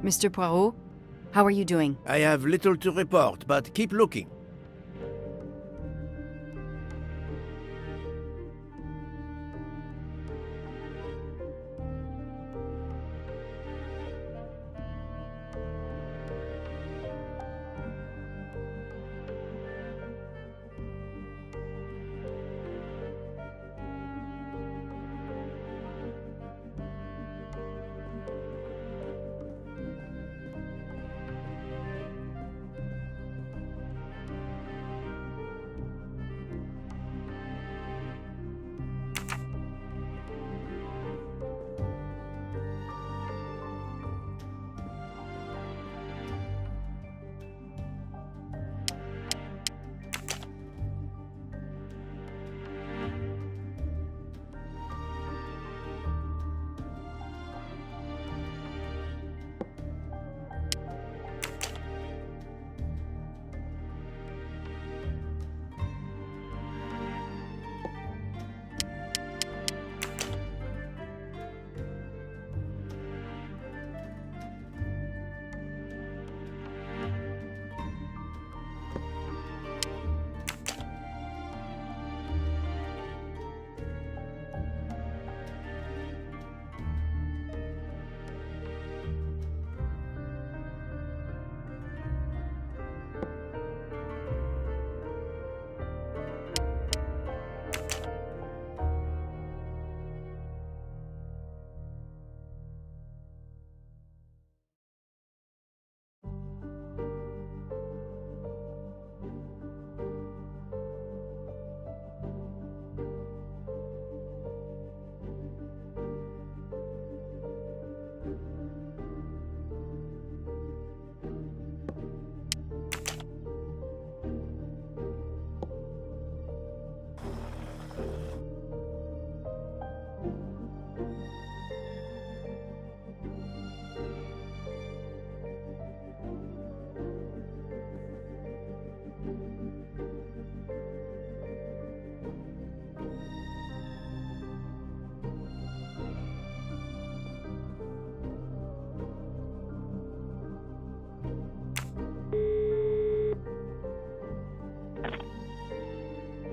Mr. Poirot, how are you doing? I have little to report, but keep looking.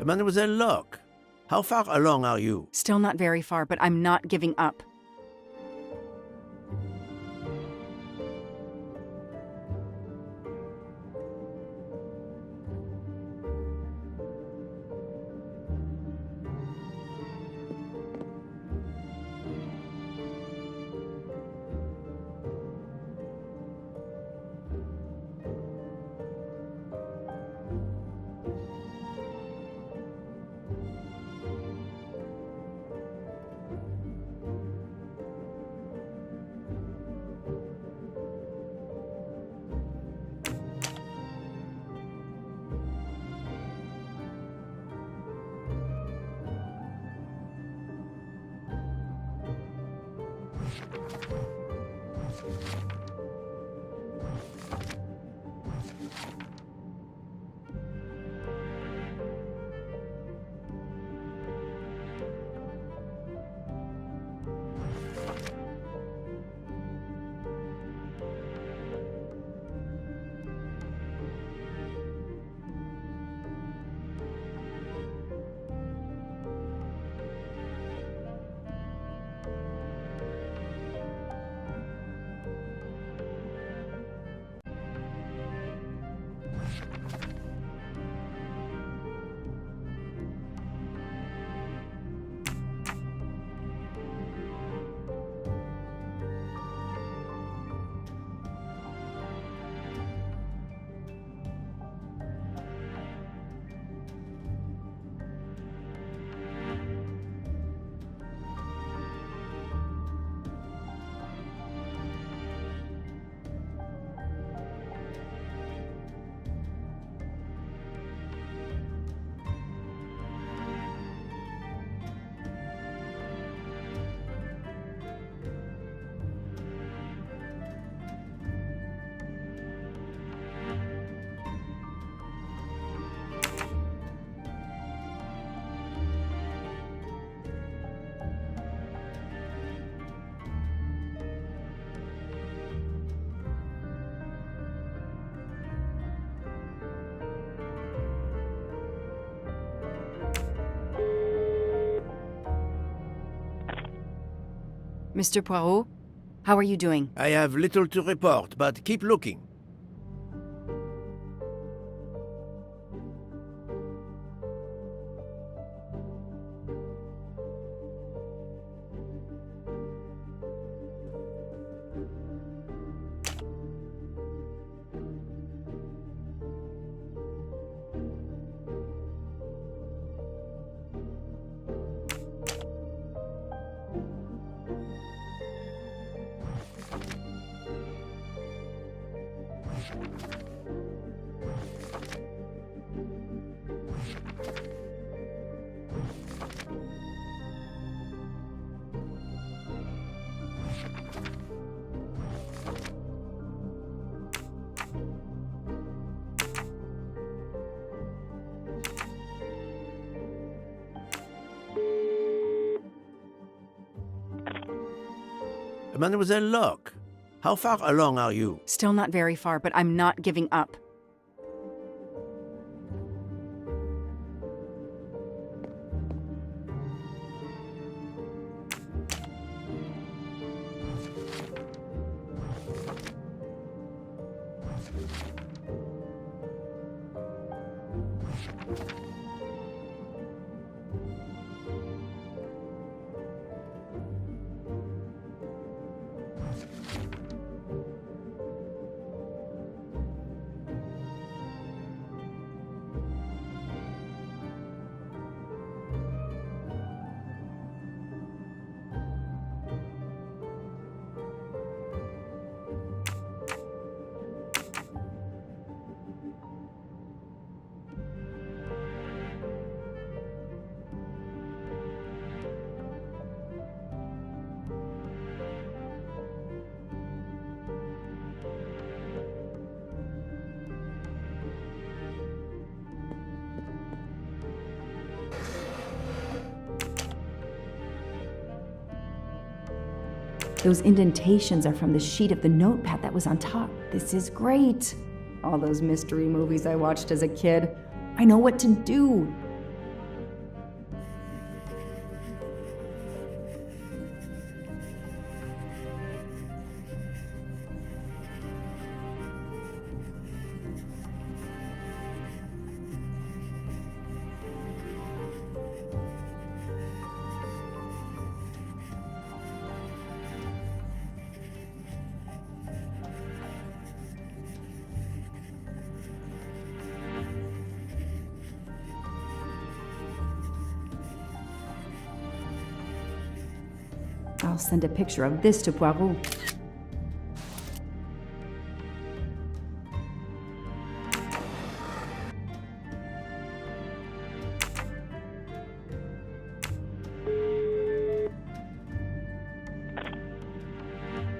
Mademoiselle Locke, how far along are you? Still not very far, but I'm not giving up. Mr. Poirot, how are you doing? I have little to report, but keep looking. Mademoiselle Locke, how far along are you? Still not very far, but I'm not giving up. Those indentations are from the sheet of the notepad that was on top. This is great. All those mystery movies I watched as a kid. I know what to do. I'll send a picture of this to Poirot.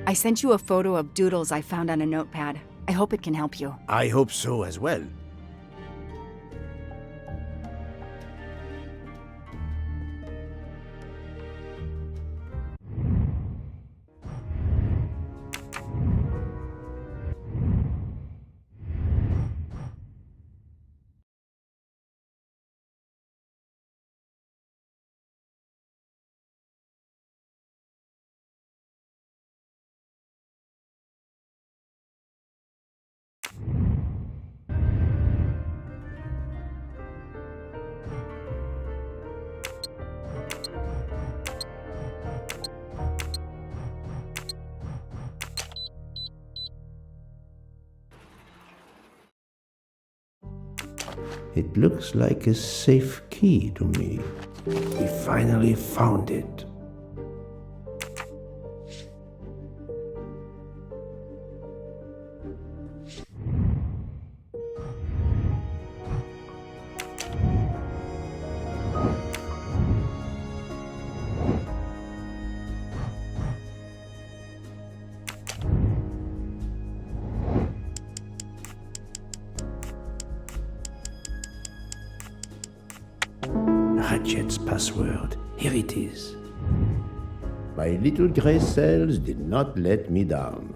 I sent you a photo of doodles I found on a notepad. I hope it can help you. I hope so as well. It looks like a safe key to me. We finally found it. Ratchet's password. Here it is. My little gray cells did not let me down.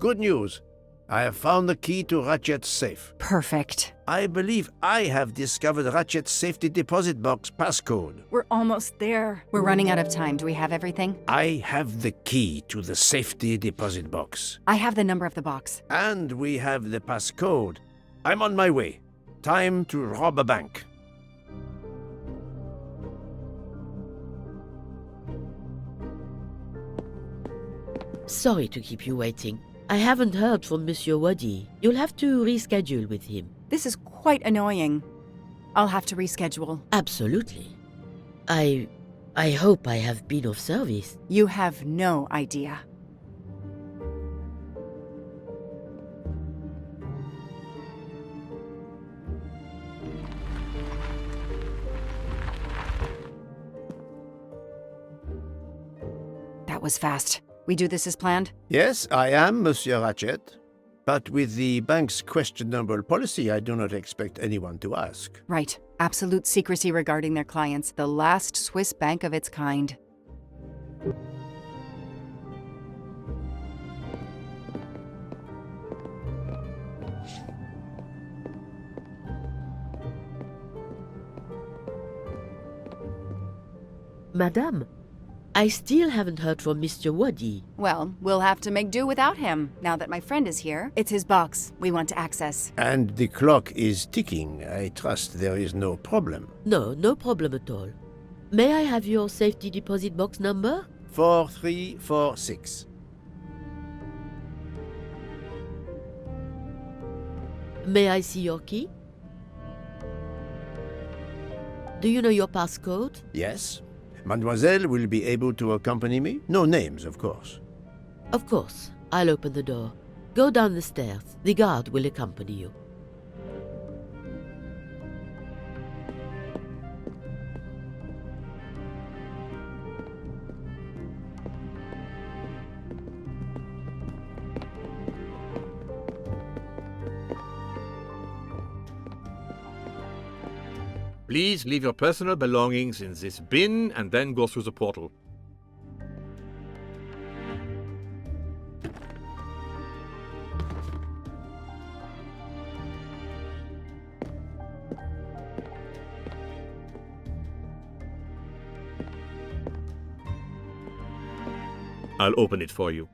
Good news. I have found the key to Ratchet's safe. Perfect. I believe I have discovered Ratchet's safety deposit box passcode. We're almost there. We're running out of time. Do we have everything? I have the key to the safety deposit box. I have the number of the box. And we have the passcode. I'm on my way. Time to rob a bank. Sorry to keep you waiting. I haven't heard from Monsieur Waddy. You'll have to reschedule with him. This is quite annoying. I'll have to reschedule. Absolutely. I hope I have been of service. You have no idea. That was fast. We do this as planned? Yes, I am, Monsieur Ratchet. But with the bank's questionable policy, I do not expect anyone to ask. Right. Absolute secrecy regarding their clients. The last Swiss bank of its kind. Madame, I still haven't heard from Mr. Waddy. Well, we'll have to make do without him, now that my friend is here. It's his box we want to access. And the clock is ticking. I trust there is no problem. No problem at all. May I have your safety deposit box number? 4346. May I see your key? Do you know your passcode? Yes. Mademoiselle will be able to accompany me? No names, of course. Of course. I'll open the door. Go down the stairs. The guard will accompany you. Please leave your personal belongings in this bin and then go through the portal. I'll open it for you.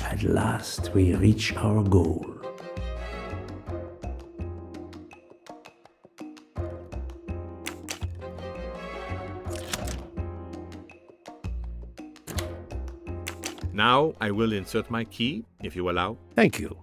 At last we reach our goal. Now I will insert my key, if you allow. Thank you.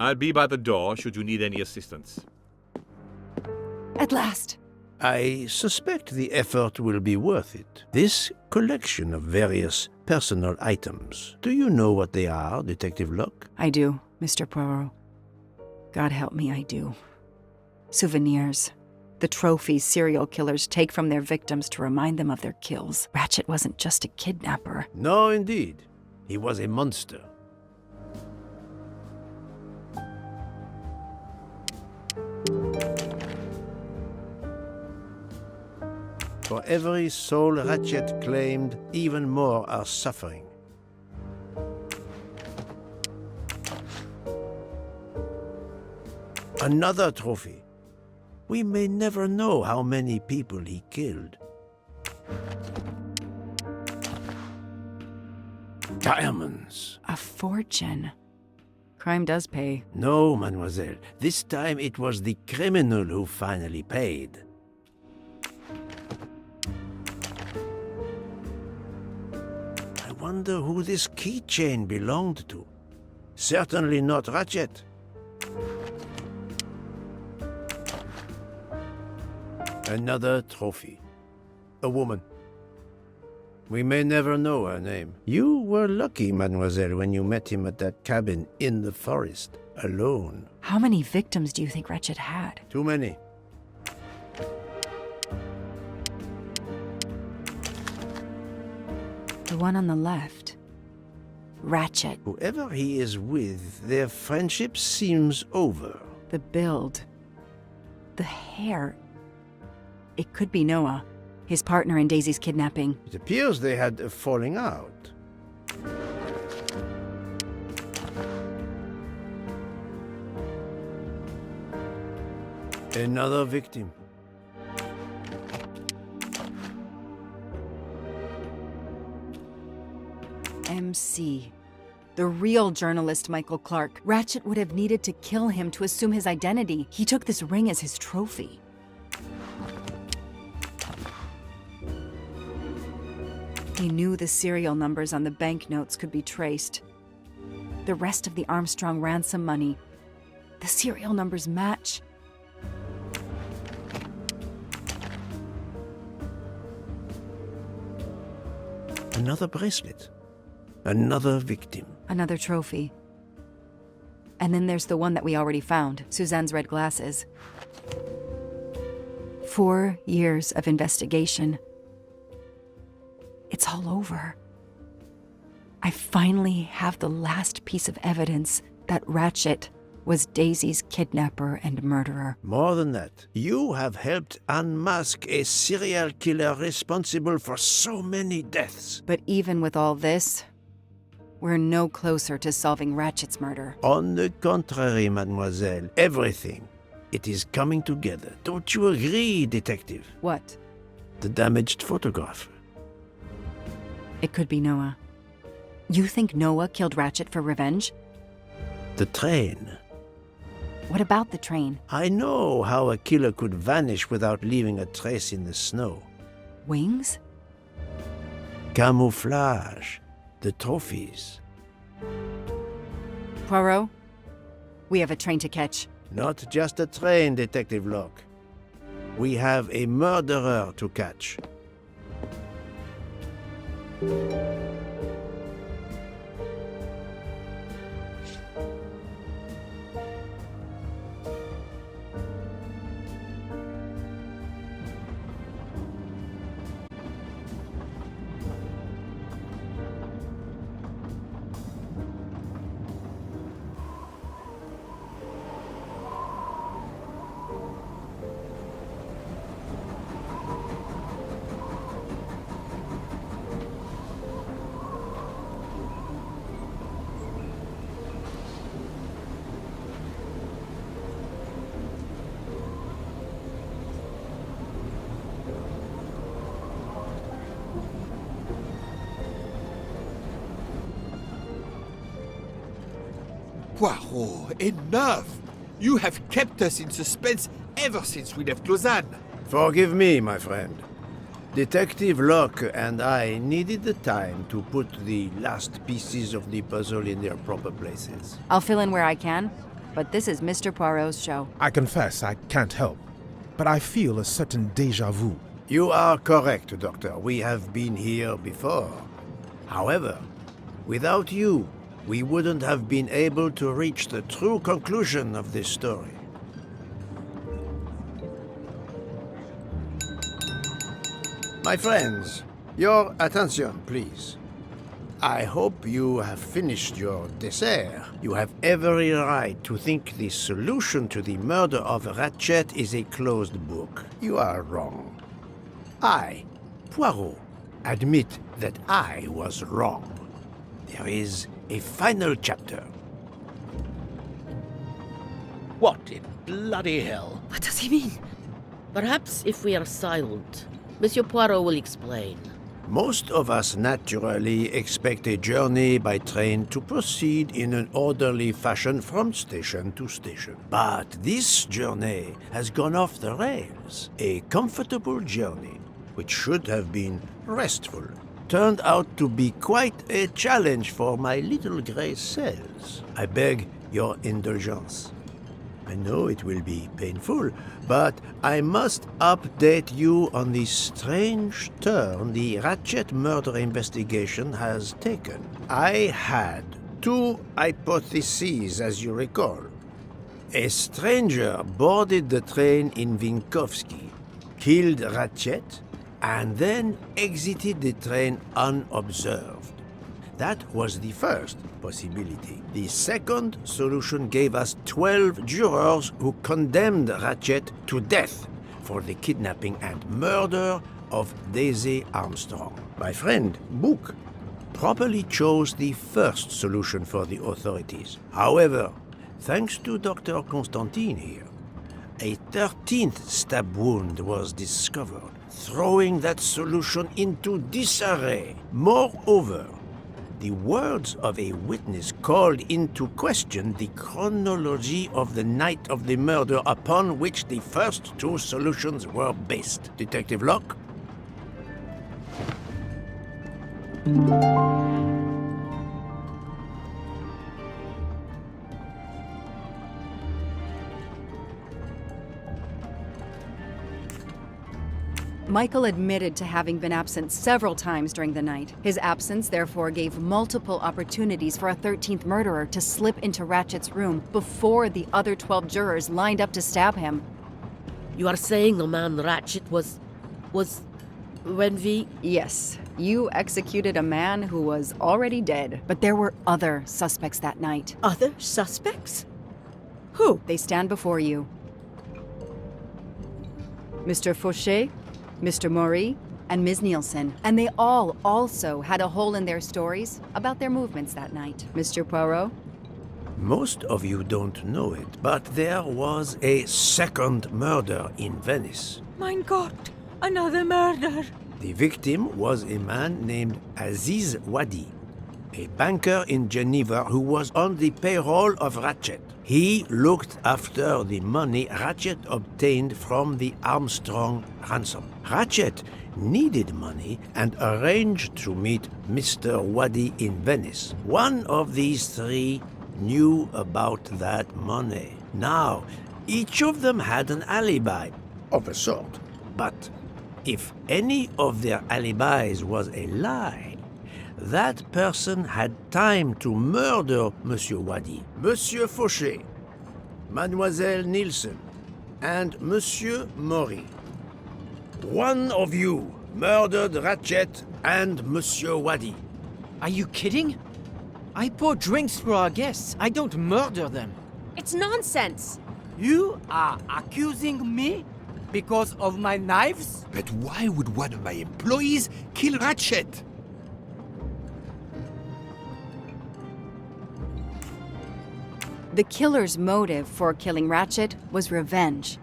I'll be by the door should you need any assistance. At last! I suspect the effort will be worth it. This collection of various personal items. Do you know what they are, Detective Locke? I do, Mr. Poirot. God help me, I do. Souvenirs. The trophies serial killers take from their victims to remind them of their kills. Ratchet wasn't just a kidnapper. No, indeed. He was a monster. For every soul Ratchet claimed, even more are suffering. Another trophy. We may never know how many people he killed. Diamonds. A fortune. Crime does pay. No, mademoiselle. This time it was the criminal who finally paid. I wonder who this keychain belonged to. Certainly not Ratchet. Another trophy. A woman. We may never know her name. You were lucky, mademoiselle, when you met him at that cabin in the forest, alone. How many victims do you think Ratchet had? Too many. The one on the left. Ratchet. Whoever he is with, their friendship seems over. The build. The hair. It could be Noah, his partner in Daisy's kidnapping. It appears they had a falling out. Another victim. MC. The real journalist Michael Clark. Ratchet would have needed to kill him to assume his identity. He took this ring as his trophy. He knew the serial numbers on the banknotes could be traced. The rest of the Armstrong ransom money. The serial numbers match. Another bracelet. Another victim. Another trophy. And then there's the one that we already found, Suzanne's red glasses. 4 years of investigation. It's all over. I finally have the last piece of evidence that Ratchet was Daisy's kidnapper and murderer. More than that, you have helped unmask a serial killer responsible for so many deaths. But even with all this, we're no closer to solving Ratchet's murder. On the contrary, mademoiselle, everything. It is coming together. Don't you agree, detective? What? The damaged photograph. It could be Noah. You think Noah killed Ratchet for revenge? The train. What about the train? I know how a killer could vanish without leaving a trace in the snow. Wings? Camouflage. The trophies. Poirot? We have a train to catch. Not just a train, Detective Locke. We have a murderer to catch. Poirot, enough! You have kept us in suspense ever since we left Lausanne. Forgive me, my friend. Detective Locke and I needed the time to put the last pieces of the puzzle in their proper places. I'll fill in where I can. but this is Mr. Poirot's show. I confess I can't help, but I feel a certain déjà vu. You are correct, Doctor. We have been here before. However, without you, we wouldn't have been able to reach the true conclusion of this story. My friends, your attention, please. I hope you have finished your dessert. You have every right to think the solution to the murder of Ratchet is a closed book. You are wrong. I, Poirot, admit that I was wrong. There is a final chapter. What in bloody hell? What does he mean? Perhaps if we are silent, Monsieur Poirot will explain. Most of us naturally expect a journey by train to proceed in an orderly fashion from station to station. But this journey has gone off the rails. A comfortable journey, which should have been restful, turned out to be quite a challenge for my little gray cells. I beg your indulgence. I know it will be painful, but I must update you on the strange turn the Ratchet murder investigation has taken. I had two hypotheses, as you recall. A stranger boarded the train in Vinkovsky, killed Ratchet, and then exited the train unobserved. That was the first possibility. The second solution gave us 12 jurors who condemned Ratchet to death for the kidnapping and murder of Daisy Armstrong. My friend, Book, properly chose the first solution for the authorities. However, thanks to Dr. Constantine here, a 13th stab wound was discovered, throwing that solution into disarray. Moreover, the words of a witness called into question the chronology of the night of the murder upon which the first two solutions were based. Detective Locke? Michael admitted to having been absent several times during the night. His absence therefore gave multiple opportunities for a 13th murderer to slip into Ratchet's room before the other 12 jurors lined up to stab him. You are saying the man Ratchet was when we... Yes, you executed a man who was already dead. But there were other suspects that night. Other suspects? Who? They stand before you. Mr. Fauché, Mr. Maury, and Ms. Nielsen. And they all also had a hole in their stories about their movements that night. Mr. Poirot? Most of you don't know it, but there was a second murder in Venice. Mein Gott, another murder. The victim was a man named Aziz Wadi, a banker in Geneva who was on the payroll of Ratchet. He looked after the money Ratchet obtained from the Armstrong ransom. Ratchet needed money and arranged to meet Mr. Wadi in Venice. One of these three knew about that money. Now, each of them had an alibi, of a sort. But if any of their alibis was a lie, that person had time to murder Monsieur Wadi, Monsieur Fauché, Mademoiselle Nielsen, and Monsieur Maury. One of you murdered Ratchet and Monsieur Wadi. Are you kidding? I pour drinks for our guests. I don't murder them. It's nonsense. You are accusing me because of my knives? But why would one of my employees kill Ratchet? The killer's motive for killing Ratchet was revenge,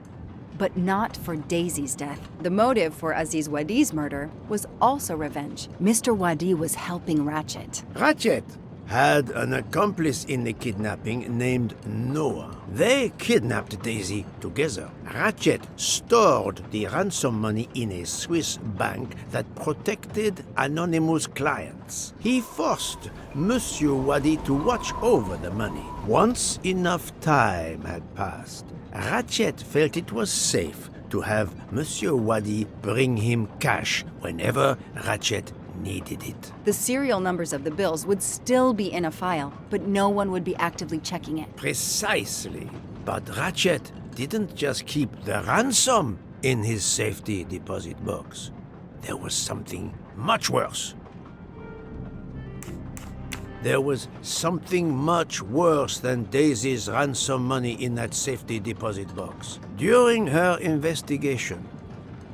but not for Daisy's death. The motive for Aziz Wadi's murder was also revenge. Mr. Wadi was helping Ratchet. Ratchet, had an accomplice in the kidnapping named Noah. They kidnapped Daisy together. Ratchet stored the ransom money in a Swiss bank that protected anonymous clients. He forced Monsieur Wadi to watch over the money. Once enough time had passed, Ratchet felt it was safe to have Monsieur Wadi bring him cash whenever Ratchet needed it. The serial numbers of the bills would still be in a file, but no one would be actively checking it. Precisely. But Ratchet didn't just keep the ransom in his safety deposit box. There was something much worse. There was something much worse than Daisy's ransom money in that safety deposit box. During her investigation,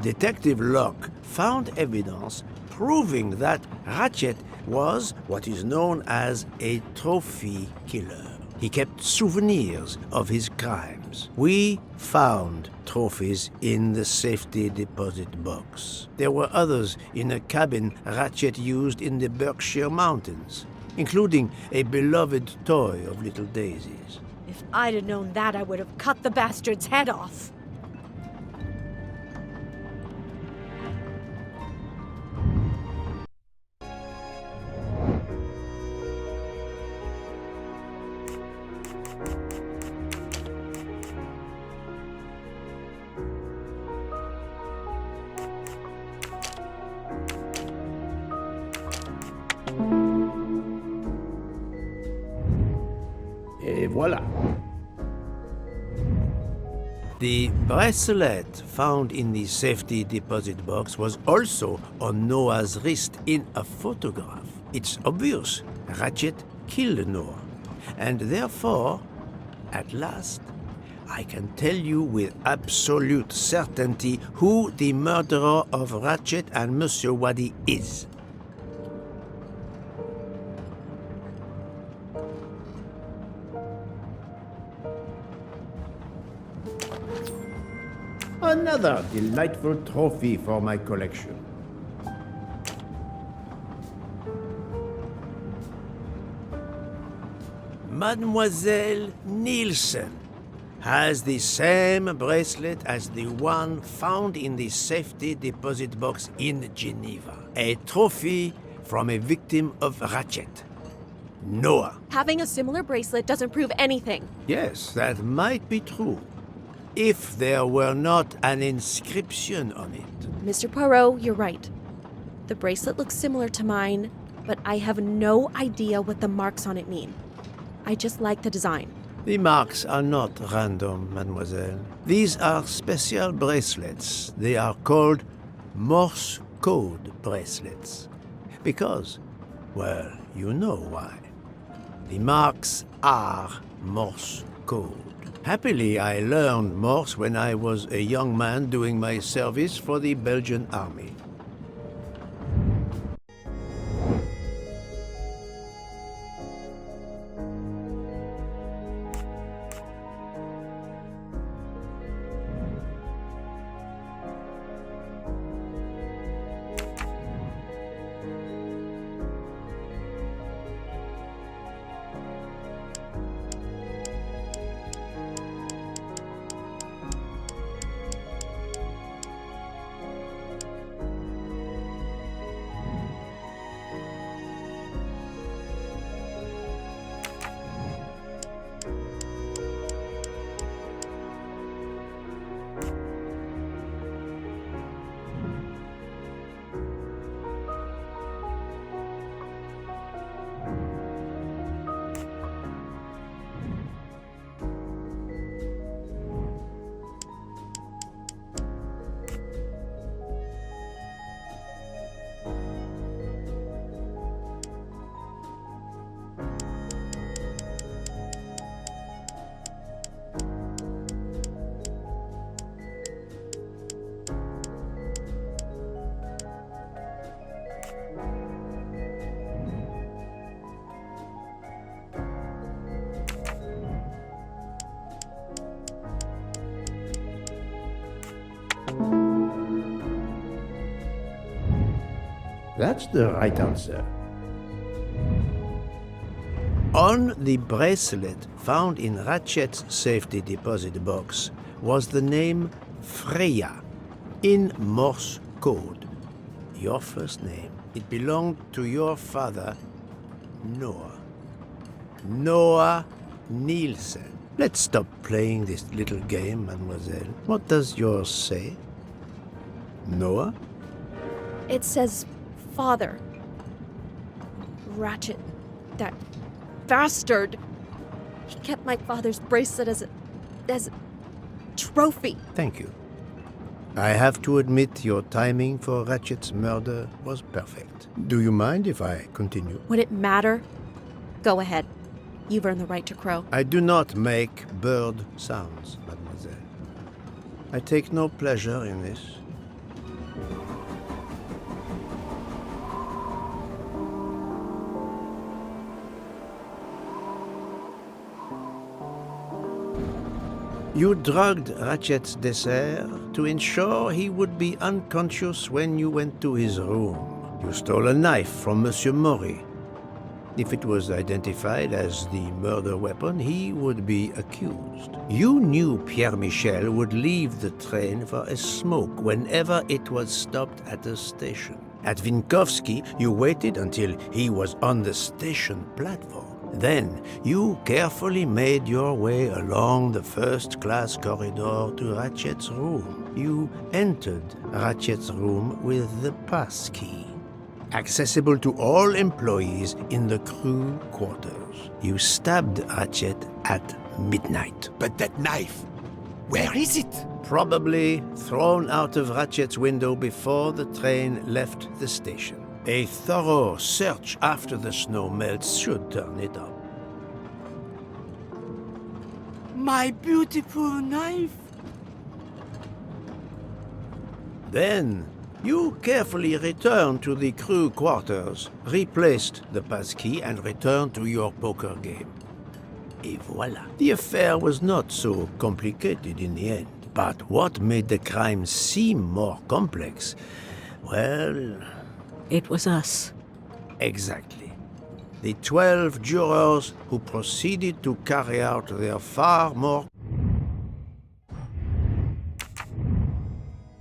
Detective Locke found evidence proving that Ratchet was what is known as a trophy killer. He kept souvenirs of his crimes. We found trophies in the safety deposit box. There were others in a cabin Ratchet used in the Berkshire Mountains, including a beloved toy of little Daisy's. If I'd have known that, I would have cut the bastard's head off. Et voilà. The bracelet found in the safety deposit box was also on Noah's wrist in a photograph. It's obvious Ratchet killed Noah, and therefore, at last, I can tell you with absolute certainty who the murderer of Ratchet and Monsieur Wadi is. Another delightful trophy for my collection. Mademoiselle Nielsen has the same bracelet as the one found in the safety deposit box in Geneva. A trophy from a victim of Ratchet, Noah. Having a similar bracelet doesn't prove anything. Yes, that might be true, if there were not an inscription on it. Mr. Poirot, you're right. The bracelet looks similar to mine, but I have no idea what the marks on it mean. I just like the design. The marks are not random, mademoiselle. These are special bracelets. They are called Morse code bracelets. Because, well, you know why. The marks are Morse code. Happily, I learned Morse when I was a young man doing my service for the Belgian army. That's the right answer. On the bracelet found in Ratchet's safety deposit box was the name Freya in Morse code. Your first name. It belonged to your father, Noah. Noah Nielsen. Let's stop playing this little game, mademoiselle. What does yours say? Noah? It says father. Ratchet. That bastard. He kept my father's bracelet as a trophy. Thank you. I have to admit your timing for Ratchet's murder was perfect. Do you mind if I continue? Would it matter? Go ahead. You've earned the right to crow. I do not make bird sounds, mademoiselle. I take no pleasure in this. You drugged Ratchet's dessert to ensure he would be unconscious when you went to his room. You stole a knife from Monsieur Maury. If it was identified as the murder weapon, he would be accused. You knew Pierre Michel would leave the train for a smoke whenever it was stopped at a station. At Vinkovsky, you waited until he was on the station platform. Then, you carefully made your way along the first-class corridor to Ratchet's room. You entered Ratchet's room with the pass key, accessible to all employees in the crew quarters. You stabbed Ratchet at midnight. But that knife, where is it? Probably thrown out of Ratchet's window before the train left the station. A thorough search after the snow melts should turn it up. My beautiful knife. Then, you carefully returned to the crew quarters, replaced the passkey, and returned to your poker game. Et voila. The affair was not so complicated in the end. But what made the crime seem more complex? Well, It was us. exactly. The 12 jurors who proceeded to carry out their far more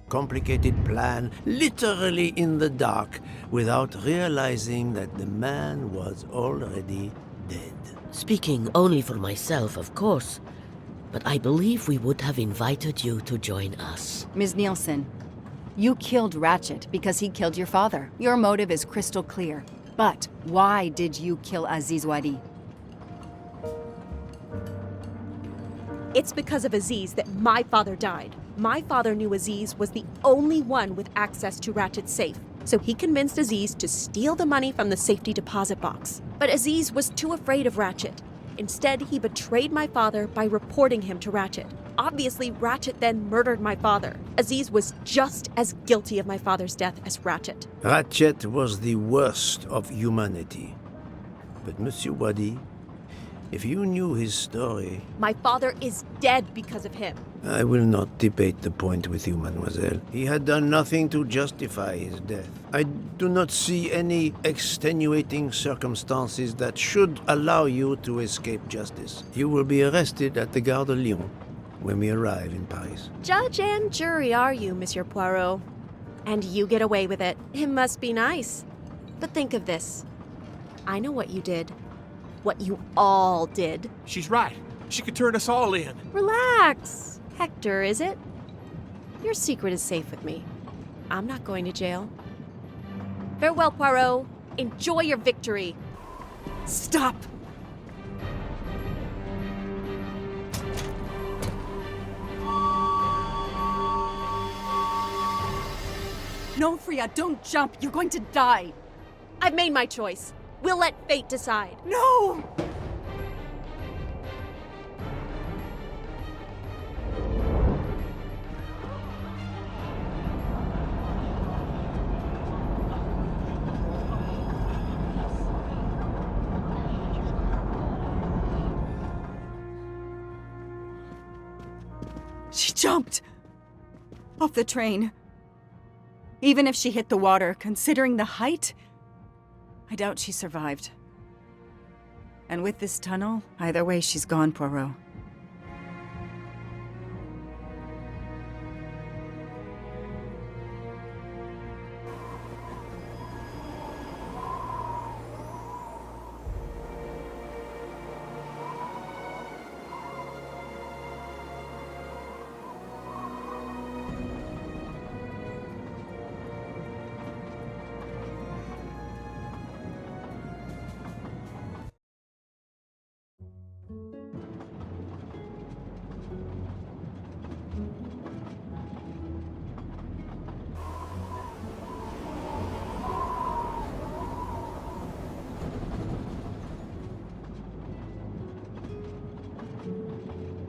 complicated plan literally in the dark without realizing that the man was already dead. Speaking only for myself, of course, but I believe we would have invited you to join us. Ms. Nielsen, you killed Ratchet because he killed your father. Your motive is crystal clear. But why did you kill Aziz Wadi? It's because of Aziz that my father died. My father knew Aziz was the only one with access to Ratchet's safe, so he convinced Aziz to steal the money from the safety deposit box. But Aziz was too afraid of Ratchet. Instead, he betrayed my father by reporting him to Ratchet. Obviously, Ratchet then murdered my father. Aziz was just as guilty of my father's death as Ratchet. Ratchet was the worst of humanity. But Monsieur Wadi, if you knew his story, My father is dead because of him. I will not debate the point with you, mademoiselle. He had done nothing to justify his death. I do not see any extenuating circumstances that should allow you to escape justice. You will be arrested at the Gare de Lyon when we arrive in Paris. Judge and jury are you, Monsieur Poirot. And you get away with it. It must be nice. But think of this. I know what you did. What you all did. She's right. She could turn us all in. Relax. Hector, is it? Your secret is safe with me. I'm not going to jail. Farewell, Poirot. Enjoy your victory. Stop! No, Freya, don't jump. You're going to die. I've made my choice. We'll let fate decide. No! She jumped off the train. Even if she hit the water, considering the height, I doubt she survived. And with this tunnel, either way she's gone, Poirot.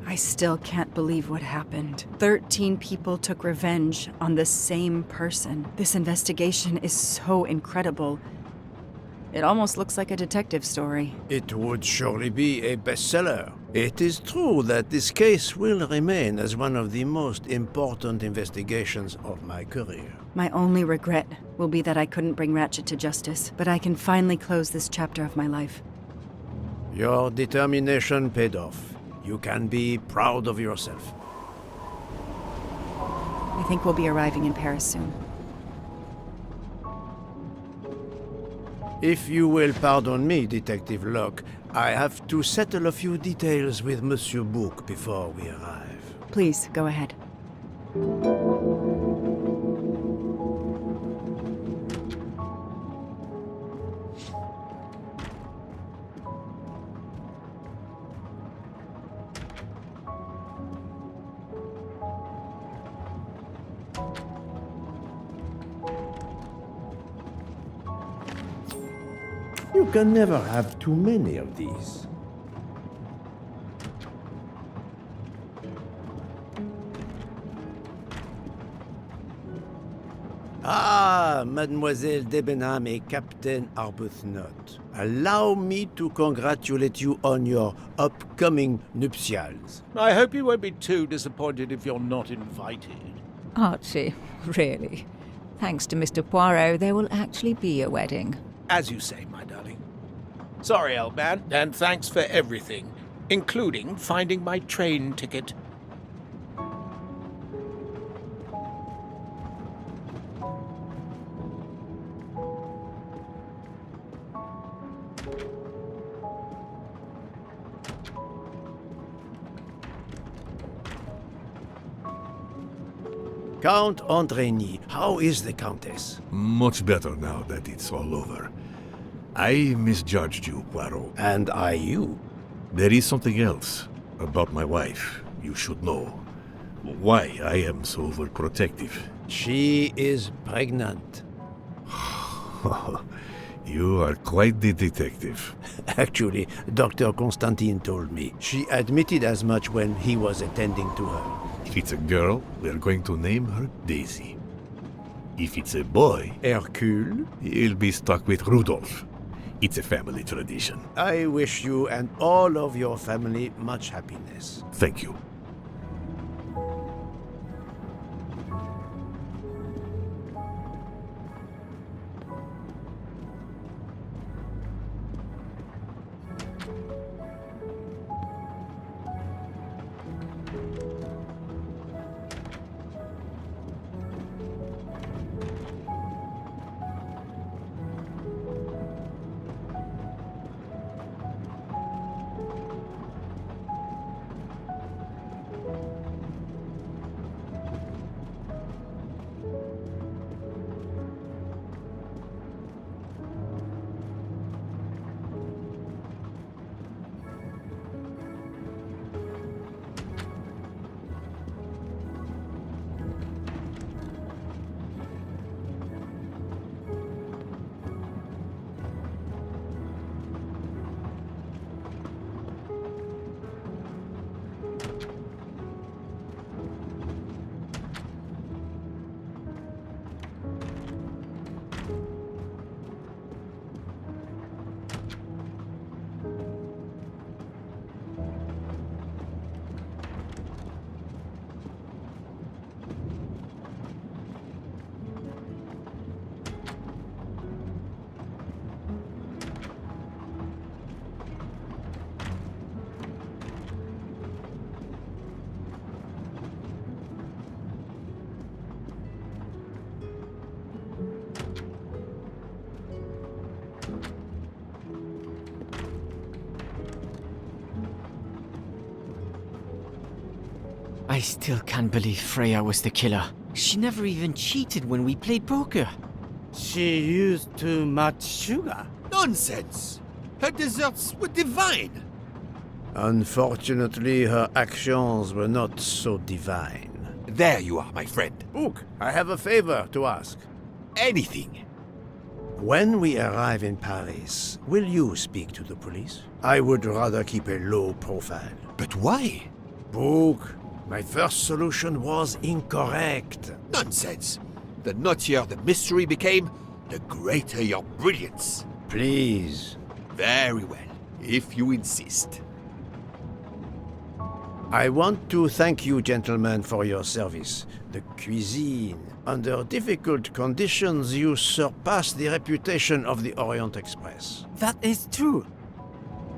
I still can't believe what happened. 13 people took revenge on the same person. This investigation is so incredible. It almost looks like a detective story. It would surely be a bestseller. It is true that this case will remain as one of the most important investigations of my career. My only regret will be that I couldn't bring Ratchet to justice, but I can finally close this chapter of my life. Your determination paid off. You can be proud of yourself. I think we'll be arriving in Paris soon. If you will pardon me, Detective Locke, I have to settle a few details with Monsieur Bouc before we arrive. Please, go ahead. You can never have too many of these. Ah, Mademoiselle Debenham et Captain Arbuthnot. Allow me to congratulate you on your upcoming nuptials. I hope you won't be too disappointed if you're not invited. Archie, really. Thanks to Mr. Poirot, there will actually be a wedding. As you say, my darling. Sorry, old man, and thanks for everything, including finding my train ticket. Count Andrigny, how is the Countess? Much better now that it's all over. I misjudged you, Poirot. And I you. There is something else about my wife you should know. Why I am so overprotective. She is pregnant. You are quite the detective. Actually, Dr. Constantine told me. She admitted as much when he was attending to her. If it's a girl, we're going to name her Daisy. If it's a boy, Hercule? he'll be stuck with Rudolph. It's a family tradition. I wish you and all of your family much happiness. Thank you. I still can't believe Freya was the killer. She never even cheated when we played poker. She used too much sugar. Nonsense! Her desserts were divine! Unfortunately, her actions were not so divine. There you are, my friend. Book, I have a favor to ask. Anything. When we arrive in Paris, will you speak to the police? I would rather keep a low profile. But why? Book, my first solution was incorrect. Nonsense. The nuttier the mystery became, the greater your brilliance. Please. Very well, if you insist. I want to thank you, gentlemen, for your service. The cuisine. Under difficult conditions, you surpassed the reputation of the Orient Express. That is true.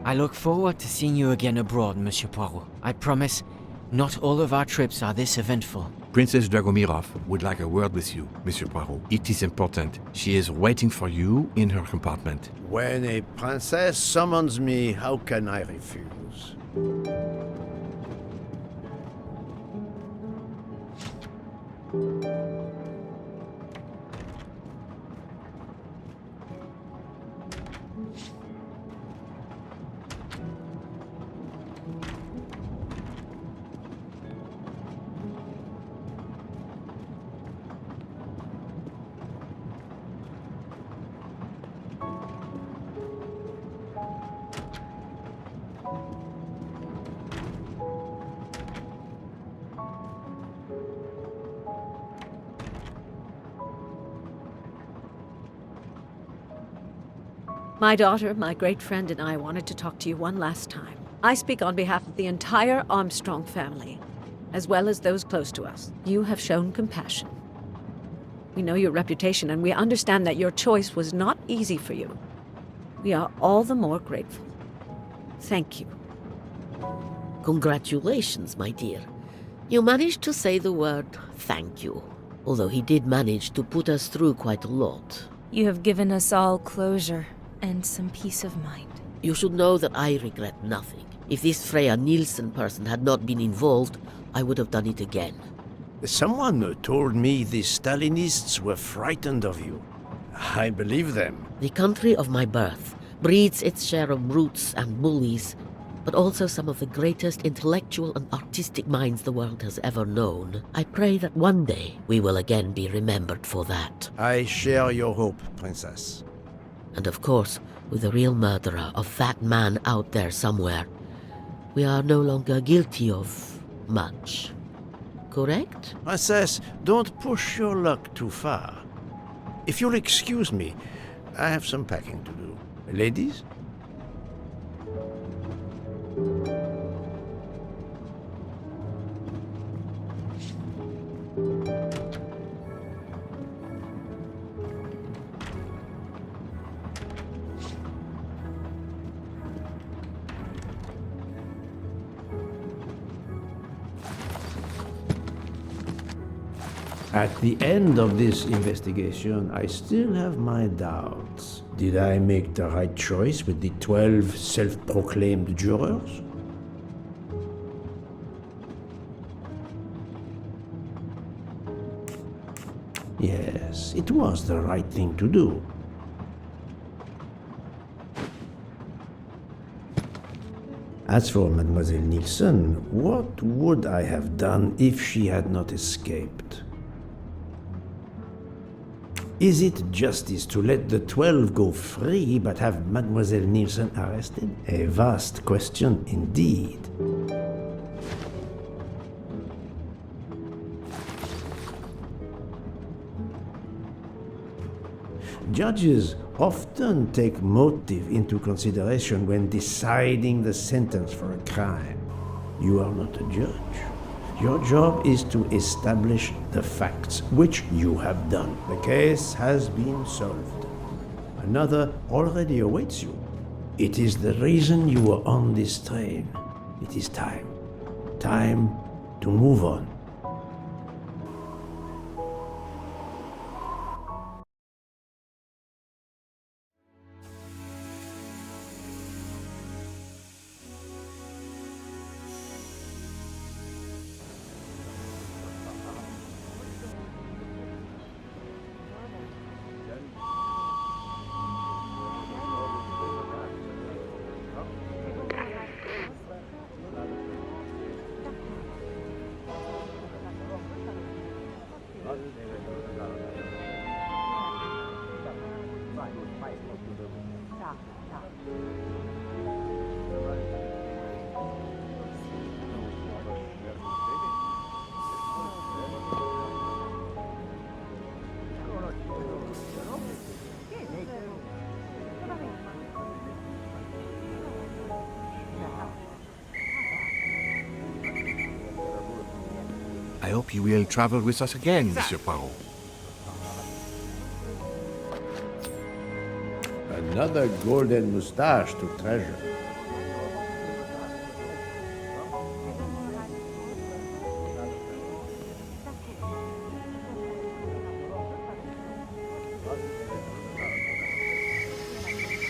I look forward to seeing you again abroad, Monsieur Poirot. I promise, not all of our trips are this eventful. Princess Dragomirov would like a word with you, Monsieur Poirot. It is important. She is waiting for you in her compartment. When a princess summons me, how can I refuse? My daughter, my great friend, and I wanted to talk to you one last time. I speak on behalf of the entire Armstrong family, as well as those close to us. You have shown compassion. We know your reputation, and we understand that your choice was not easy for you. We are all the more grateful. Thank you. Congratulations, my dear. You managed to say the word thank you, although he did manage to put us through quite a lot. You have given us all closure and some peace of mind. You should know that I regret nothing. If this Freya Nielsen person had not been involved, I would have done it again. Someone told me the Stalinists were frightened of you. I believe them. The country of my birth breeds its share of brutes and bullies, but also some of the greatest intellectual and artistic minds the world has ever known. I pray that one day we will again be remembered for that. I share your hope, Princess. And of course, with the real murderer of that man out there somewhere, we are no longer guilty of much. Correct? Princess, don't push your luck too far. If you'll excuse me, I have some packing to do. Ladies? At the end of this investigation, I still have my doubts. Did I make the right choice with the 12 self-proclaimed jurors? Yes, it was the right thing to do. As for Mademoiselle Nielsen, what would I have done if she had not escaped? Is it justice to let the 12 go free but have Mademoiselle Nielsen arrested? A vast question indeed. Judges often take motive into consideration when deciding the sentence for a crime. You are not a judge. Your job is to establish the facts, which you have done. The case has been solved. Another already awaits you. It is the reason you are on this train. It is time. Time to move on. I hope you will travel with us again, Monsieur Poirot. Another golden moustache to treasure.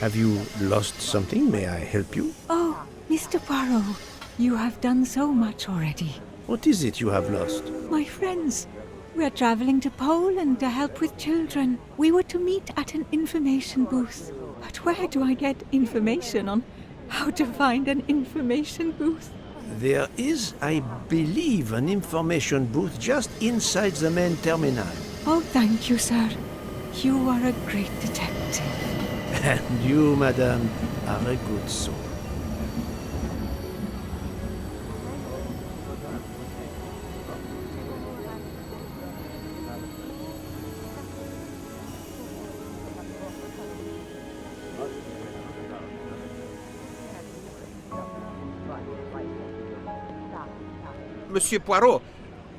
Have you lost something? May I help you? Oh, Mr. Poirot, you have done so much already. What is it you have lost? My friends, we are traveling to Poland to help with children. We were to meet at an information booth. But where do I get information on how to find an information booth? There is, I believe, an information booth just inside the main terminal. Oh, thank you, sir. You are a great detective. And you, madame, are a good soul. Monsieur Poirot,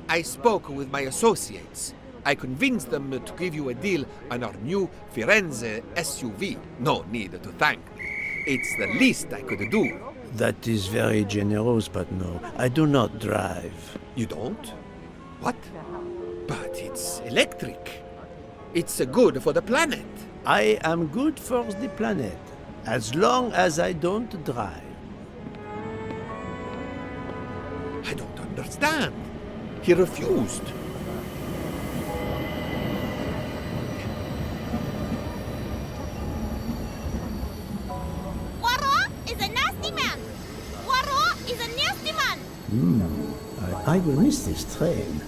I spoke with my associates. I convinced them to give you a deal on our new Firenze SUV. No need to thank me. It's the least I could do. That is very generous, but no, I do not drive. You don't? What? But it's electric. It's good for the planet. I am good for the planet, as long as I don't drive. I don't understand. He refused. Poirot is a nasty man. Poirot is a nasty man. I will miss this train.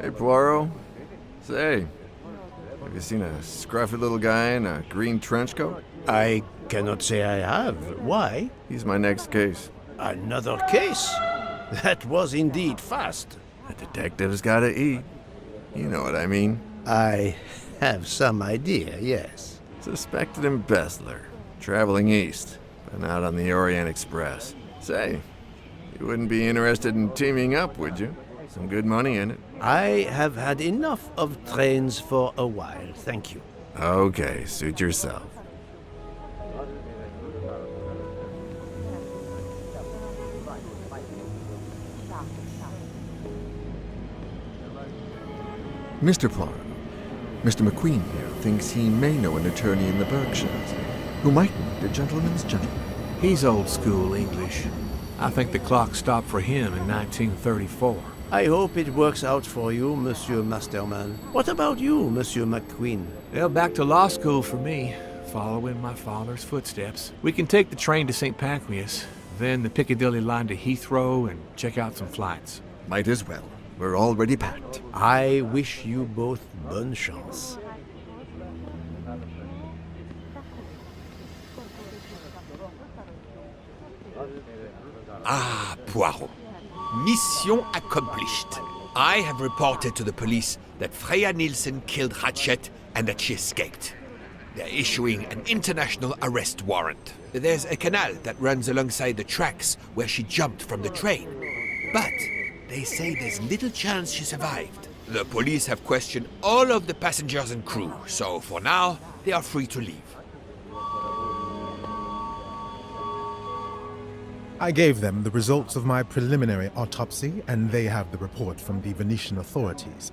Hey, Poirot. Say, have you seen a scruffy little guy in a green trench coat? I cannot say I have. Why? He's my next case. Another case? That was indeed fast. A detective's gotta eat. You know what I mean. I have some idea, yes. Suspected embezzler. Traveling east, but not on the Orient Express. Say, you wouldn't be interested in teaming up, would you? Some good money in it. I have had enough of trains for a while, thank you. Okay, suit yourself. Mr. Poirot, Mr. McQueen here thinks he may know an attorney in the Berkshires who might meet a gentleman's gentleman. He's old school English. I think the clock stopped for him in 1934. I hope it works out for you, Monsieur Masterman. What about you, Monsieur McQueen? Well, back to law school for me, following my father's footsteps. We can take the train to St. Pancras, then the Piccadilly line to Heathrow and check out some flights. Might as well. We're already packed. I wish you both bonne chance. Ah, Poirot. Mission accomplished. I have reported to the police that Freya Nielsen killed Hatchet and that she escaped. They're issuing an international arrest warrant. There's a canal that runs alongside the tracks where she jumped from the train. But they say there's little chance she survived. The police have questioned all of the passengers and crew, so for now, they are free to leave. I gave them the results of my preliminary autopsy, and they have the report from the Venetian authorities.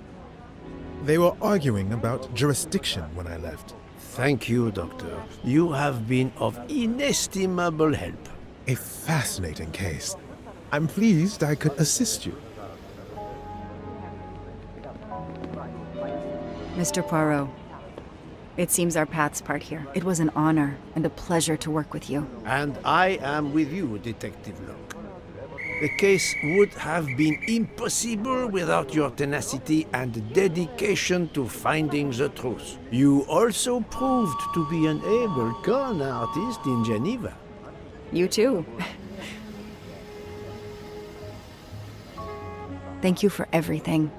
They were arguing about jurisdiction when I left. Thank you, Doctor. You have been of inestimable help. A fascinating case. I'm pleased I could assist you. Mr. Poirot, it seems our paths part here. It was an honor and a pleasure to work with you. And I am with you, Detective Locke. The case would have been impossible without your tenacity and dedication to finding the truth. You also proved to be an able con artist in Geneva. You too. Thank you for everything.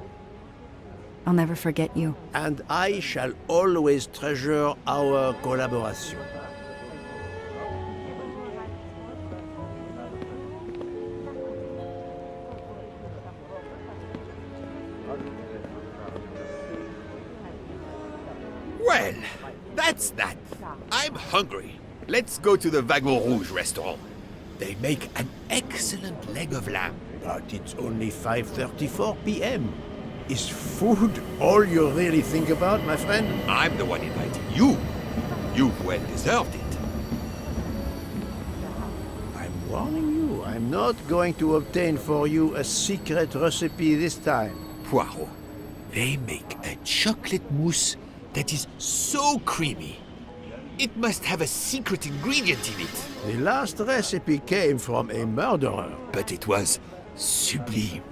I'll never forget you. And I shall always treasure our collaboration. Well, that's that. I'm hungry. Let's go to the Wagon Rouge restaurant. They make an excellent leg of lamb. But it's only 5:34 p.m. Is food all you really think about, my friend? I'm the one inviting you. You've well deserved it. I'm warning you, I'm not going to obtain for you a secret recipe this time. Poirot, they make a chocolate mousse that is so creamy. It must have a secret ingredient in it. The last recipe came from a murderer. But it was sublime.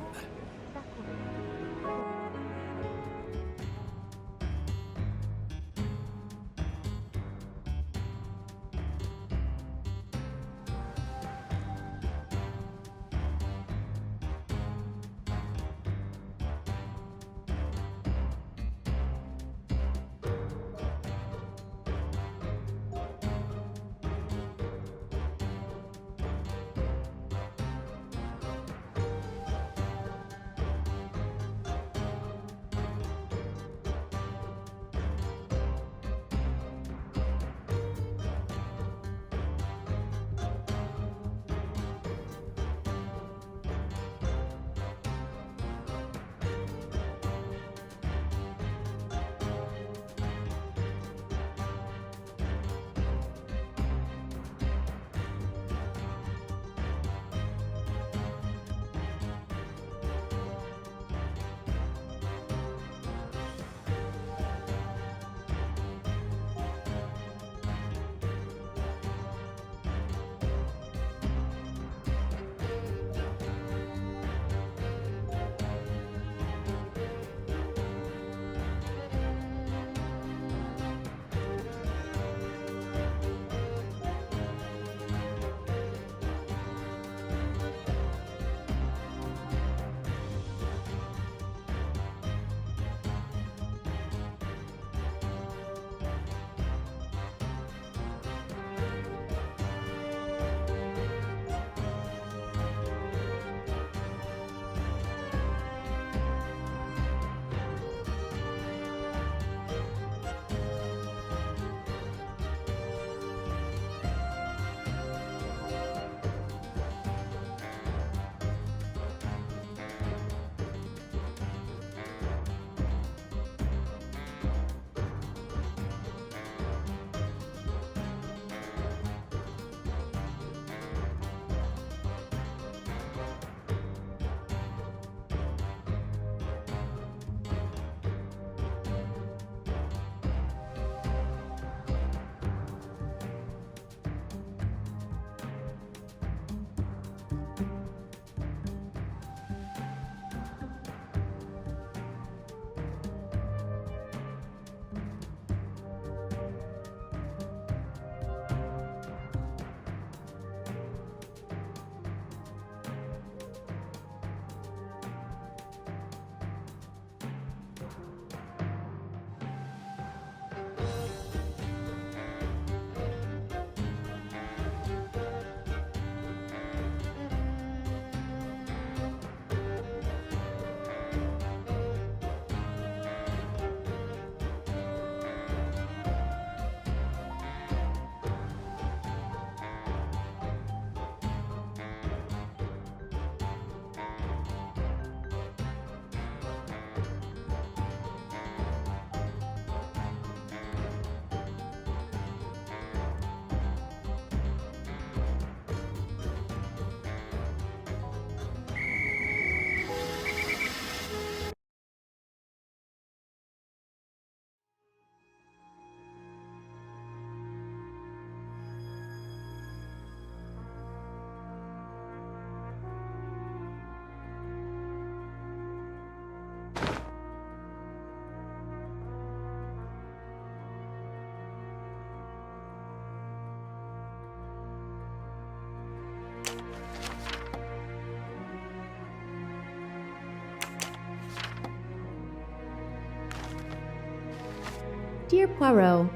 Dear Poirot,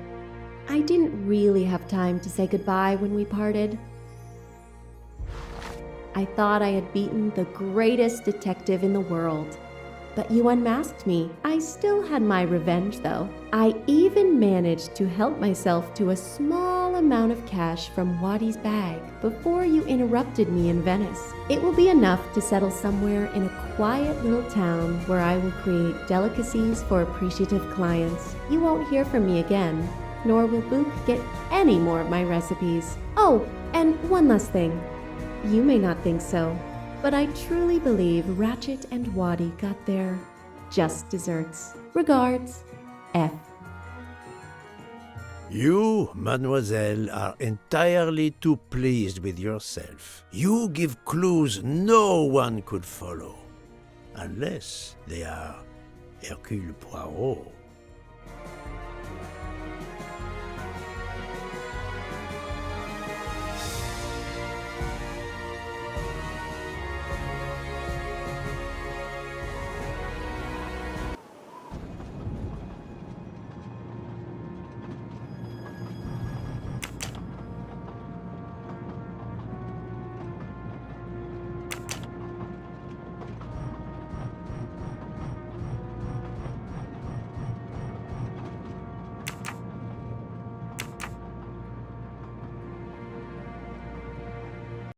I didn't really have time to say goodbye when we parted. I thought I had beaten the greatest detective in the world. But you unmasked me. I still had my revenge, though. I even managed to help myself to a small amount of cash from Waddy's bag before you interrupted me in Venice. It will be enough to settle somewhere in a quiet little town where I will create delicacies for appreciative clients. You won't hear from me again, nor will Book get any more of my recipes. Oh, and one last thing. You may not think so, but I truly believe Ratchet and Waddy got their just desserts. Regards, F. You, mademoiselle, are entirely too pleased with yourself. You give clues no one could follow, unless they are Hercule Poirot.